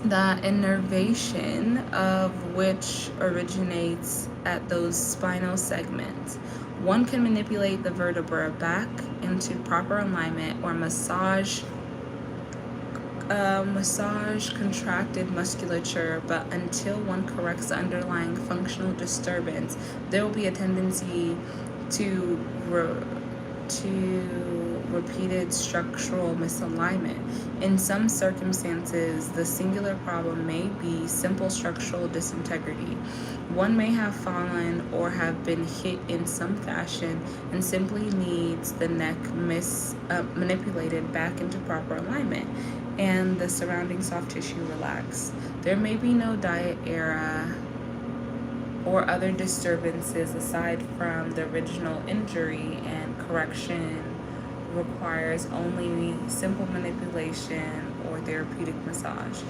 the innervation of which originates at those spinal segments. One can manipulate the vertebra back into proper alignment or massage contracted musculature, but until one corrects the underlying functional disturbance, there will be a tendency to repeated structural misalignment. In some circumstances, the singular problem may be simple structural disintegrity. One may have fallen or have been hit in some fashion and simply needs the neck manipulated back into proper alignment and the surrounding soft tissue relaxed. There may be no diet error or other disturbances aside from the original injury, and correction requires only simple manipulation or therapeutic massage.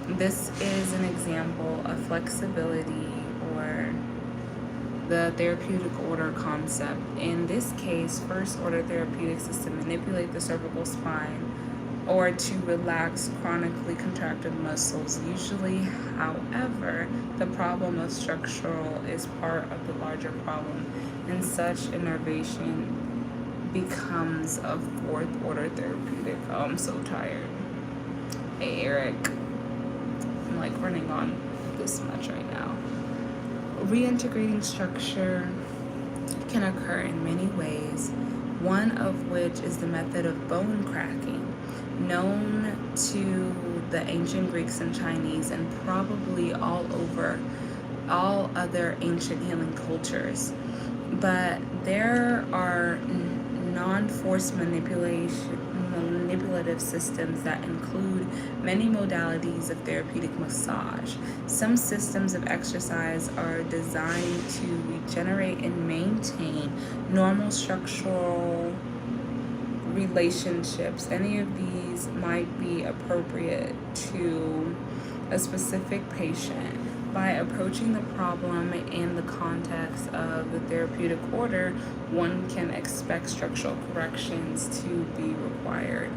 This is an example of flexibility or the therapeutic order concept. In this case, first order therapeutics is to manipulate the cervical spine or to relax chronically contracted muscles. Usually, however, the problem of structural is part of the larger problem, and such innervation becomes a fourth order therapeutic. Oh, I'm so tired. Hey, Eric. I'm like running on this much right now. Reintegrating structure can occur in many ways, one of which is the method of bone cracking, known to the ancient Greeks and Chinese and probably all other ancient healing cultures. But there are non-force manipulative systems that include many modalities of therapeutic massage. Some systems of exercise are designed to regenerate and maintain normal structural relationships. Any of these might be appropriate to a specific patient. By approaching the problem in the context of the therapeutic order, one can expect structural corrections to be required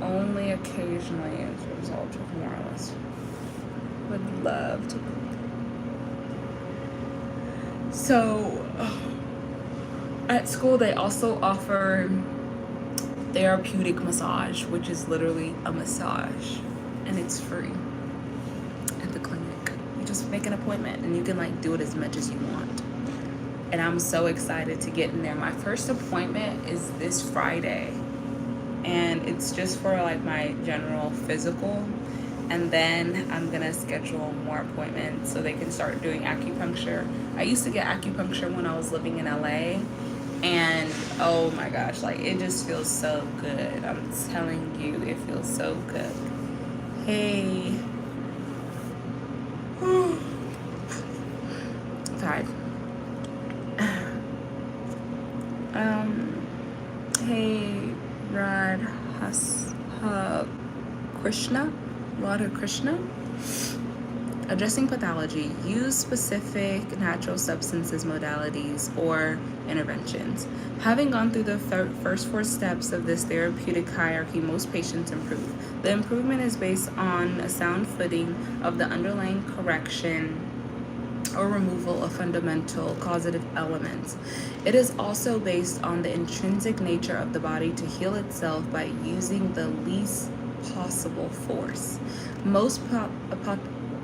only occasionally as a result of morals. Would love to. So, at school they also offer therapeutic massage, which is literally a massage, and it's free at the clinic. You just make an appointment and you can like do it as much as you want. And I'm so excited to get in there. My first appointment is this Friday, and it's just for like my general physical, and then I'm gonna schedule more appointments so they can start doing acupuncture. I used to get acupuncture when I was living in LA, and oh my gosh, like it just feels so good. I'm telling you, it feels so good. Hey. Tired. Hey, Radha Krishna. Addressing pathology. Use specific natural substances, modalities, or interventions. Having gone through the first 4 steps of this therapeutic hierarchy, most patients improve. The improvement is based on a sound footing of the underlying correction or removal of fundamental causative elements. It is also based on the intrinsic nature of the body to heal itself by using the least possible force. Most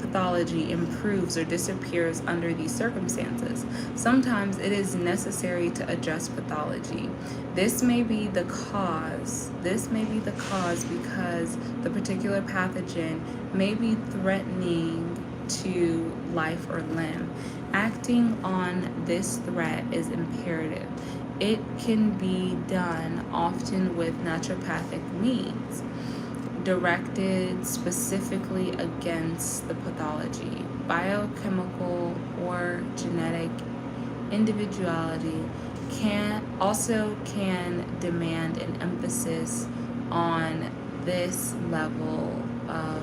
pathology improves or disappears under these circumstances. Sometimes it is necessary to address pathology. This may be the cause because the particular pathogen may be threatening to life or limb. Acting on this threat is imperative. It can be done often with naturopathic means, directed specifically against the pathology. Biochemical or genetic individuality can demand an emphasis on this level of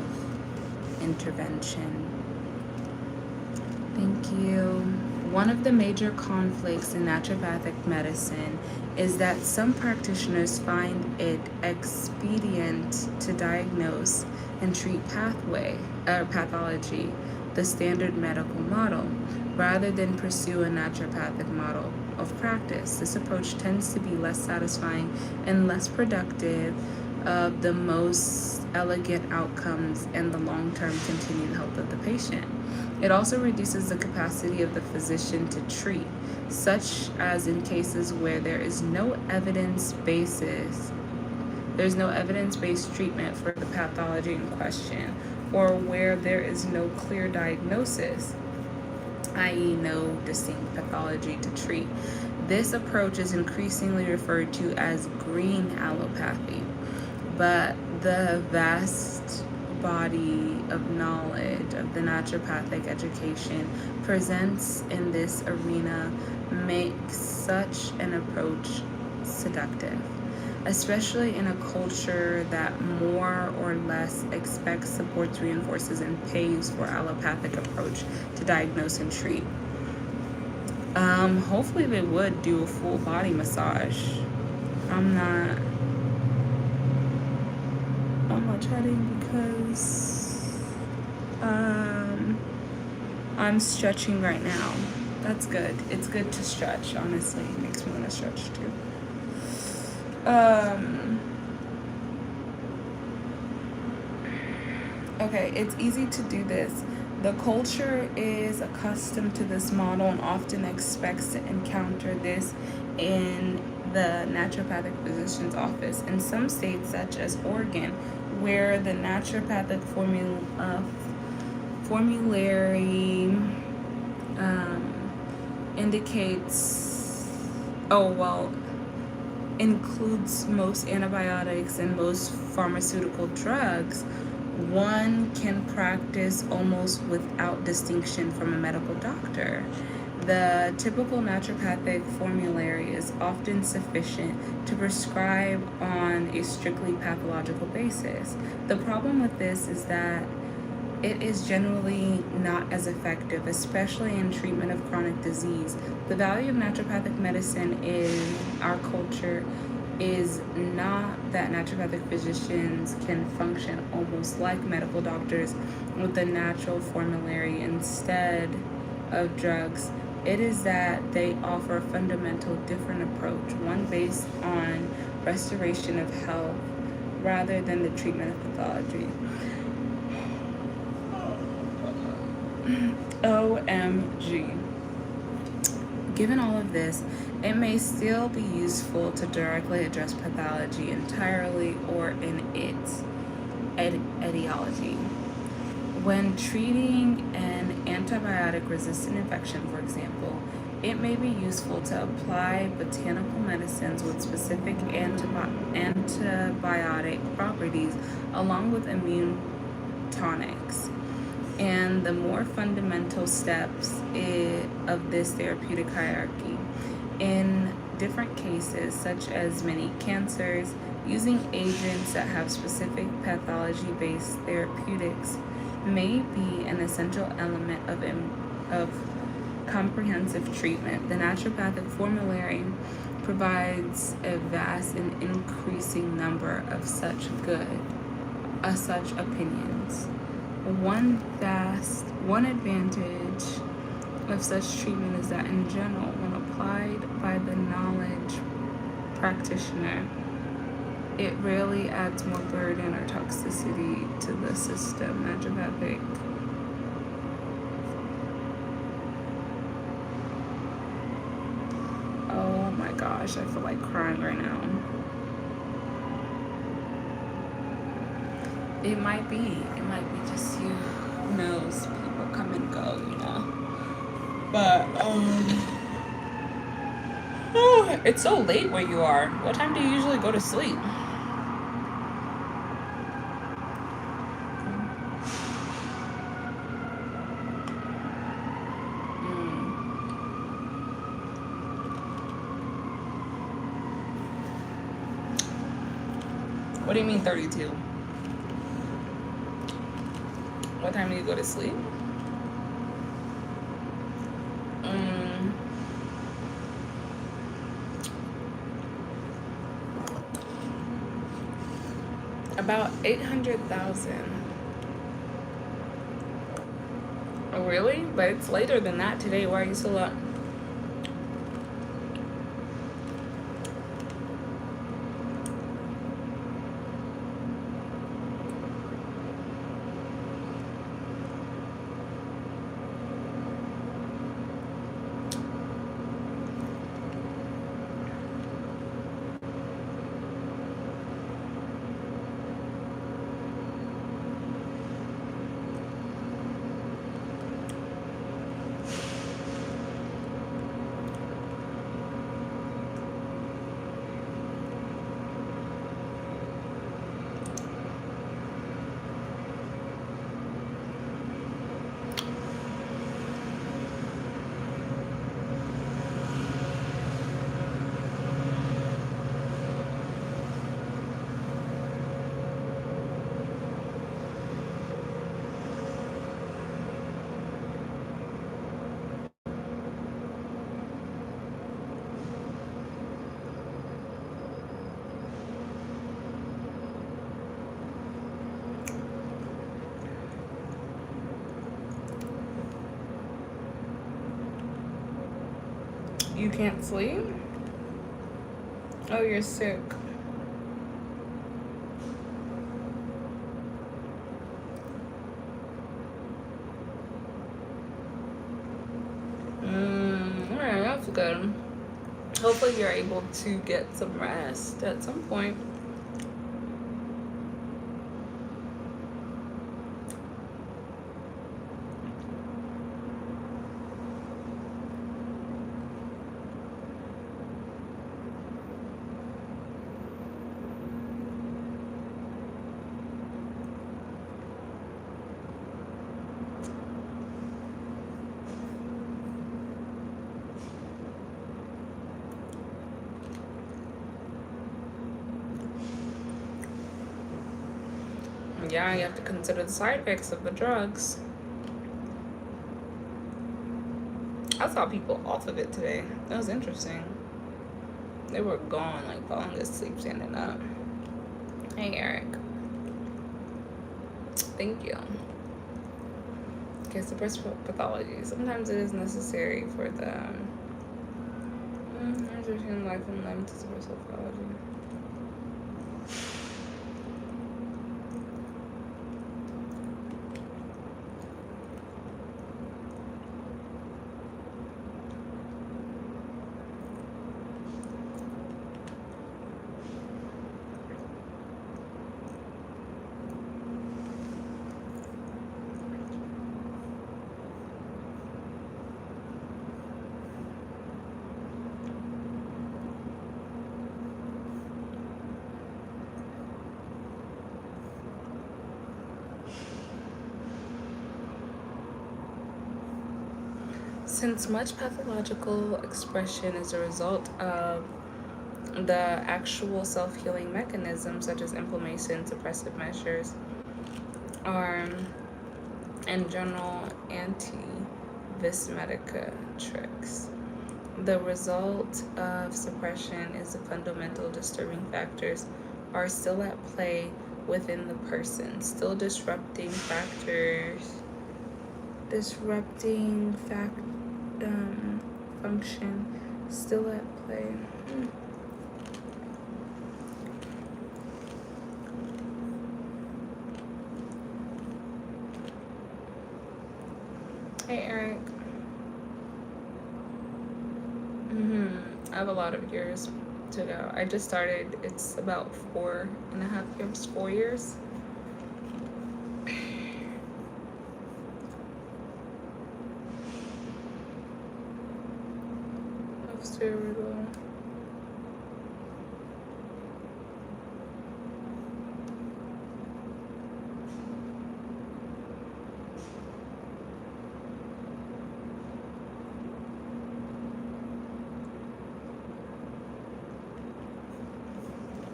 intervention. Thank you. One of the major conflicts in naturopathic medicine is that some practitioners find it expedient to diagnose and treat pathology, the standard medical model, rather than pursue a naturopathic model of practice. This approach tends to be less satisfying and less productive of the most elegant outcomes and the long-term continued health of the patient. It also reduces the capacity of the physician to treat, such as in cases where there's no evidence-based treatment for the pathology in question, or where there is no clear diagnosis, i.e. no distinct pathology to treat. This approach is increasingly referred to as green allopathy, but the vast body of knowledge of the naturopathic education presents in this arena makes such an approach seductive, especially in a culture that more or less expects, supports, reinforces, and pays for allopathic approach to diagnose and treat. Hopefully they would do a full body massage. I'm not chatting because I'm stretching right now. That's good. It's good to stretch, honestly. It makes me want to stretch too. Okay, it's easy to do this. The culture is accustomed to this model and often expects to encounter this in the naturopathic physician's office. In some states, such as Oregon, where the naturopathic formulary includes most antibiotics and most pharmaceutical drugs, one can practice almost without distinction from a medical doctor. The typical naturopathic formulary is often sufficient to prescribe on a strictly pathological basis. The problem with this is that it is generally not as effective, especially in treatment of chronic disease. The value of naturopathic medicine in our culture is not that naturopathic physicians can function almost like medical doctors with a natural formulary instead of drugs. It is that they offer a fundamental different approach, one based on restoration of health rather than the treatment of pathology. OMG. Given all of this, it may still be useful to directly address pathology entirely or in its etiology. When treating an antibiotic-resistant infection, for example, it may be useful to apply botanical medicines with specific antibiotic properties along with immune tonics, and the more fundamental steps of this therapeutic hierarchy. In different cases, such as many cancers, using agents that have specific pathology-based therapeutics may be an essential element of comprehensive treatment. The naturopathic formulary provides a vast and increasing number of such opinions. One advantage of such treatment is that in general, when applied by the knowledge practitioner, it rarely adds more burden or toxicity to the system. Naturopathic oh my gosh, I feel like crying right now. It might be just you. Who knows? People come and go, you know. But oh, it's so late where you are. What time do you usually go to sleep? What do you mean 32? What time do you go to sleep? About 800,000. Oh, really? But it's later than that today. Why are you still up? You can't sleep? Oh, you're sick. Alright, that's good. Hopefully you're able to get some rest at some point. Yeah, you have to consider the side effects of the drugs. I saw people off of it today. That was interesting. They were gone, like falling asleep, standing up. Hey, Eric. Thank you. Okay, so breast pathology. Sometimes it is necessary for the life and limb to suppress pathology. Since much pathological expression is a result of the actual self-healing mechanisms such as inflammation, suppressive measures, are in general anti-vis medica tricks. The result of suppression is the fundamental disturbing factors are still at play within the person, still disrupting function still at play. Hey, Eric. I have a lot of years to go. I just started. It's about 4.5 years, 4 years. steroidal.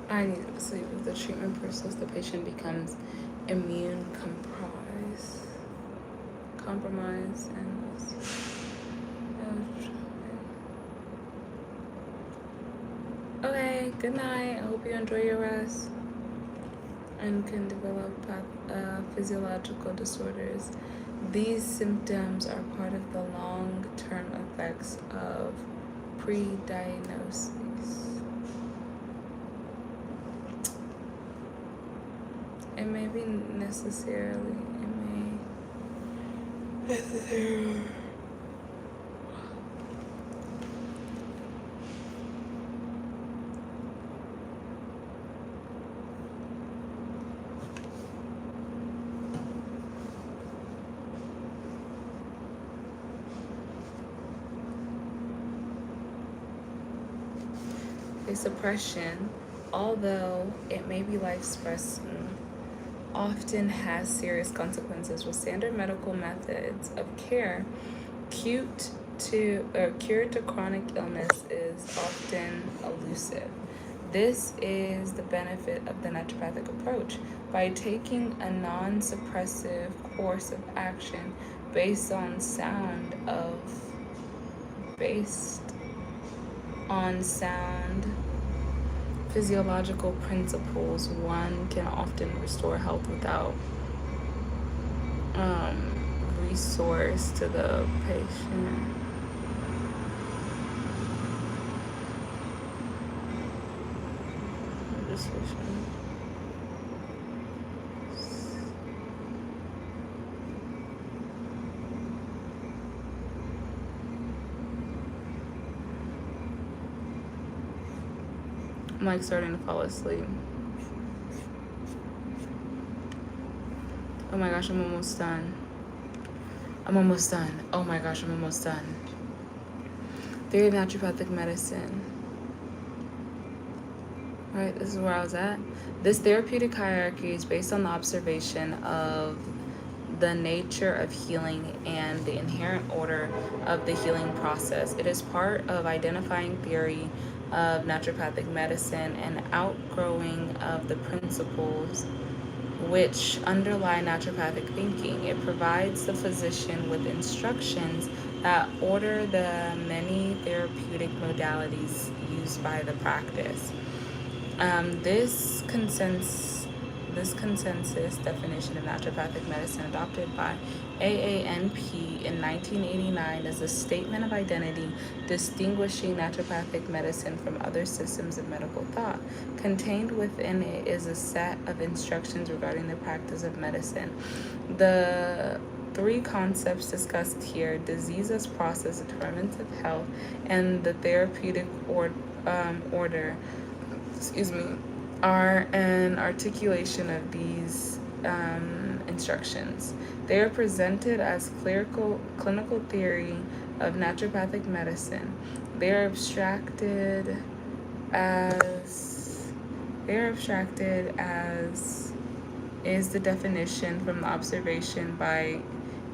I need to sleep. If the treatment persists, the patient becomes immune compromised, and okay. Good night. I hope you enjoy your rest and can develop physiological disorders. These symptoms are part of the long-term effects of pre-diagnosis. It may be necessarily. A suppression, although it may be life-suppressing, often has serious consequences. With standard medical methods of care, cure to chronic illness is often elusive. This is the benefit of the naturopathic approach. By taking a non-suppressive course of action based on sound physiological principles, one can often restore health without resource to the patient. I'm like starting to fall asleep. Oh my gosh, I'm almost done. Oh my gosh, I'm almost done. Theory of naturopathic medicine. All right, this is where I was at. This therapeutic hierarchy is based on the observation of the nature of healing and the inherent order of the healing process. It is part of identifying theory of naturopathic medicine and outgrowing of the principles which underlie naturopathic thinking. It provides the physician with instructions that order the many therapeutic modalities used by the practice. This consensus definition of naturopathic medicine, adopted by AANP in 1989, is a statement of identity distinguishing naturopathic medicine from other systems of medical thought. Contained within it is a set of instructions regarding the practice of medicine. The three concepts discussed here, disease as process, determinants of health, and the therapeutic order, are an articulation of these instructions. They are presented as clinical theory of naturopathic medicine. They are abstracted as is the definition from the observation by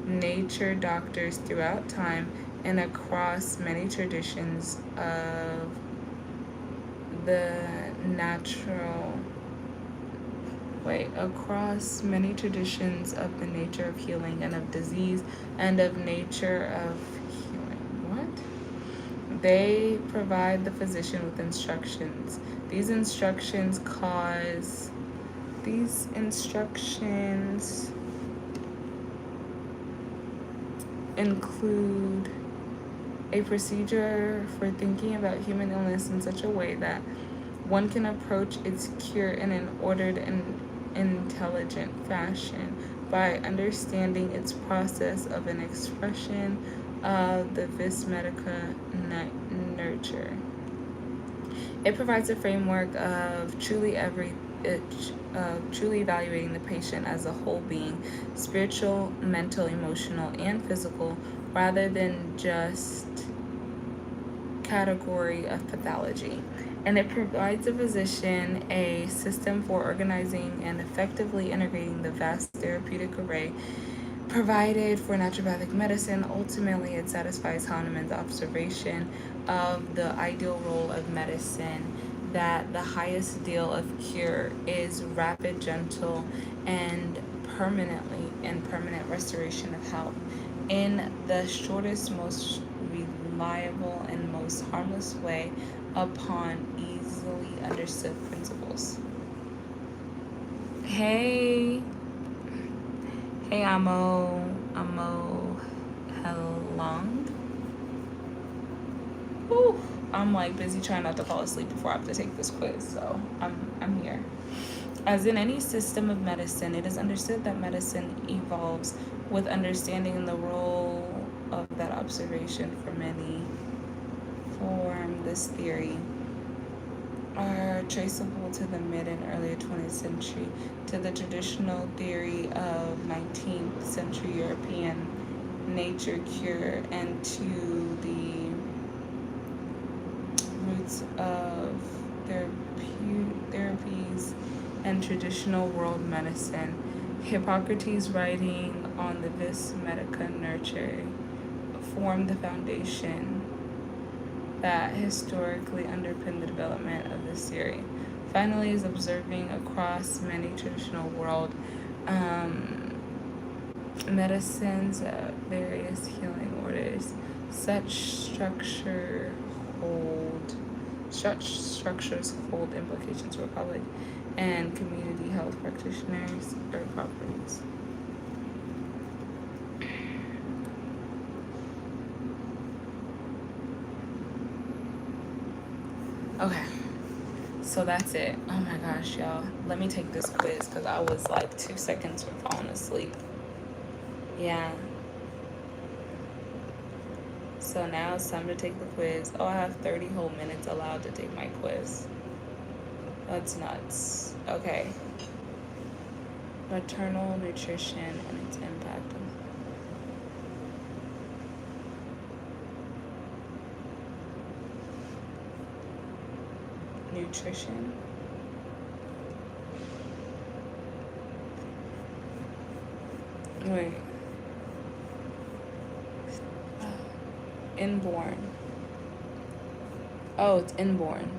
nature doctors throughout time and across many traditions of the nature of healing and of disease and of nature of healing. They provide the physician with instructions. These instructions include a procedure for thinking about human illness in such a way that one can approach its cure in an ordered and intelligent fashion by understanding its process of an expression of the vis medica nurture. It provides a framework of truly evaluating the patient as a whole being, spiritual, mental, emotional, and physical, rather than just category of pathology, and it provides a physician a system for organizing and effectively integrating the vast therapeutic array provided for naturopathic medicine. Ultimately, it satisfies Hahnemann's observation of the ideal role of medicine, that the highest deal of cure is rapid, gentle, and permanent restoration of health in the shortest, most reliable, and most harmless way upon easily understood principles. Hey, Amo Helong. Whew. I'm like busy trying not to fall asleep before I have to take this quiz, so I'm here. As in any system of medicine, it is understood that medicine evolves with understanding the role of that observation for many. Form this theory are traceable to the mid and early 20th century, to the traditional theory of 19th century European nature cure, and to the roots of therapies and traditional world medicine. Hippocrates' writing on the vis medica nurture formed the foundation that historically underpinned the development of this theory. Finally, is observing across many traditional world medicines, various healing orders. Such structures hold implications for public and community health practitioners or properties. Okay, so that's it. Oh my gosh, y'all. Let me take this quiz because I was like 2 seconds from falling asleep. Yeah. So now it's time to take the quiz. Oh, I have 30 whole minutes allowed to take my quiz. That's nuts. Okay. Maternal nutrition and its impact on nutrition. Wait. Inborn. Oh, it's inborn.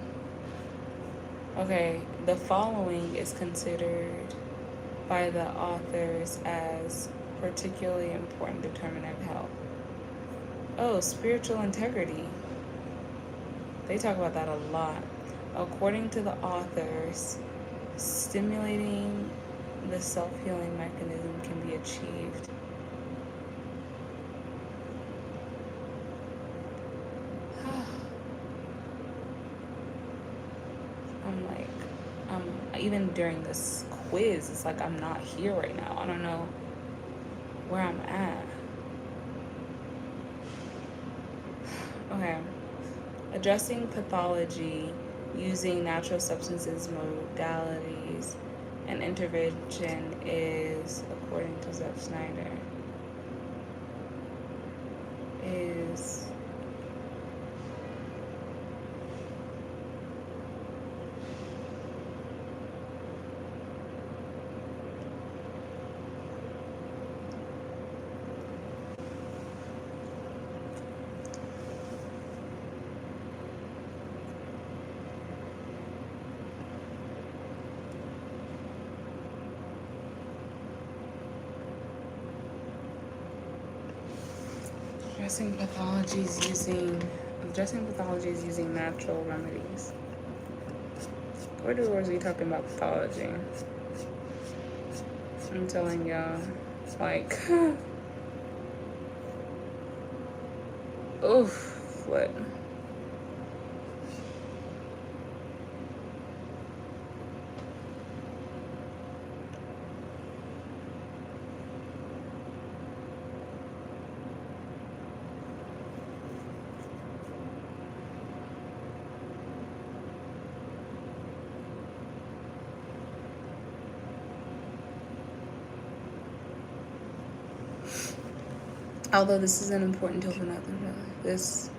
Okay, the following is considered by the authors as particularly important determinant of health. Oh, spiritual integrity. They talk about that a lot. According to the authors, stimulating the self-healing mechanism can be achieved even during this quiz, it's like I'm not here right now. I don't know where I'm at. Okay. Addressing pathology using natural substances, modalities, and intervention is, according to Zev Snyder, is addressing pathologies using natural remedies. Where was he talking about pathology? I'm telling y'all, like, oof, what? Although this is an important tool for nothing, this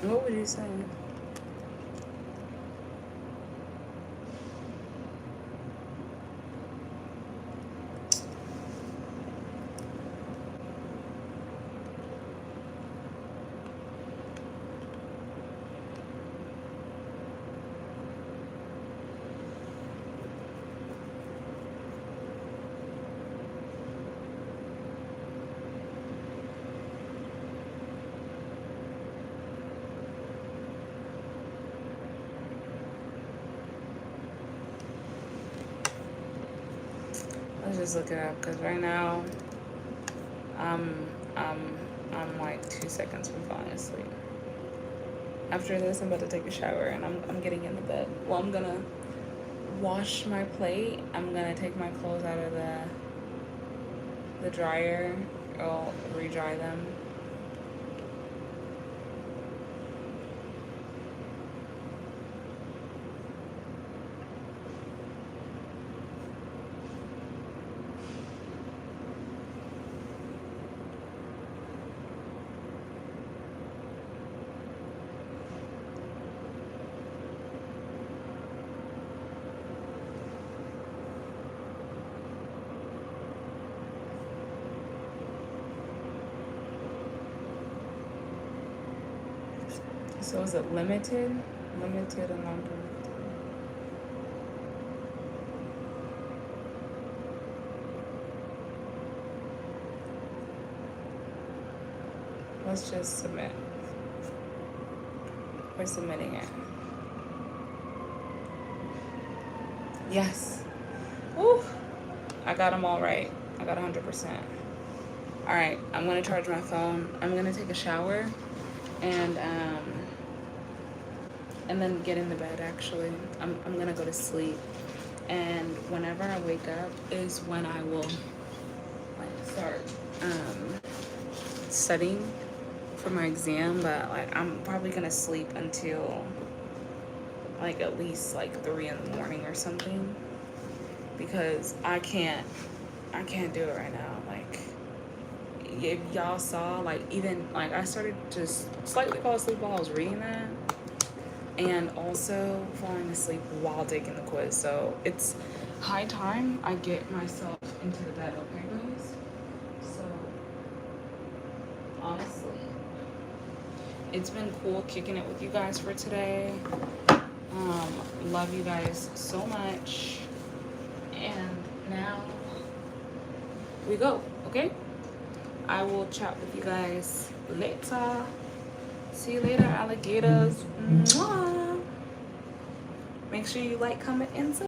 What would you say? Let's just look it up, because right now I'm I'm like 2 seconds from falling asleep. After this, I'm about to take a shower and I'm getting in the bed. Well, I'm gonna wash my plate. I'm gonna take my clothes out of the dryer. I'll re-dry them. So is it limited? Limited and non-limited. Let's just submit. We're submitting it. Yes. Woo! I got them all right. I got 100%. All right, I'm gonna charge my phone. I'm gonna take a shower and then get in the bed. Actually, I'm gonna go to sleep, and whenever I wake up is when I will like start studying for my exam. But like I'm probably gonna sleep until like at least like 3 in the morning or something, because I can't do it right now. Like if y'all saw, like even like I started to slightly fall asleep while I was reading that, and also falling asleep while taking the quiz. So it's high time I get myself into the bed, okay guys? So honestly, it's been cool kicking it with you guys for today. Love you guys so much. And now we go, okay? I will chat with you guys later. See you later, alligators. Mwah. Make sure you like, comment, and subscribe.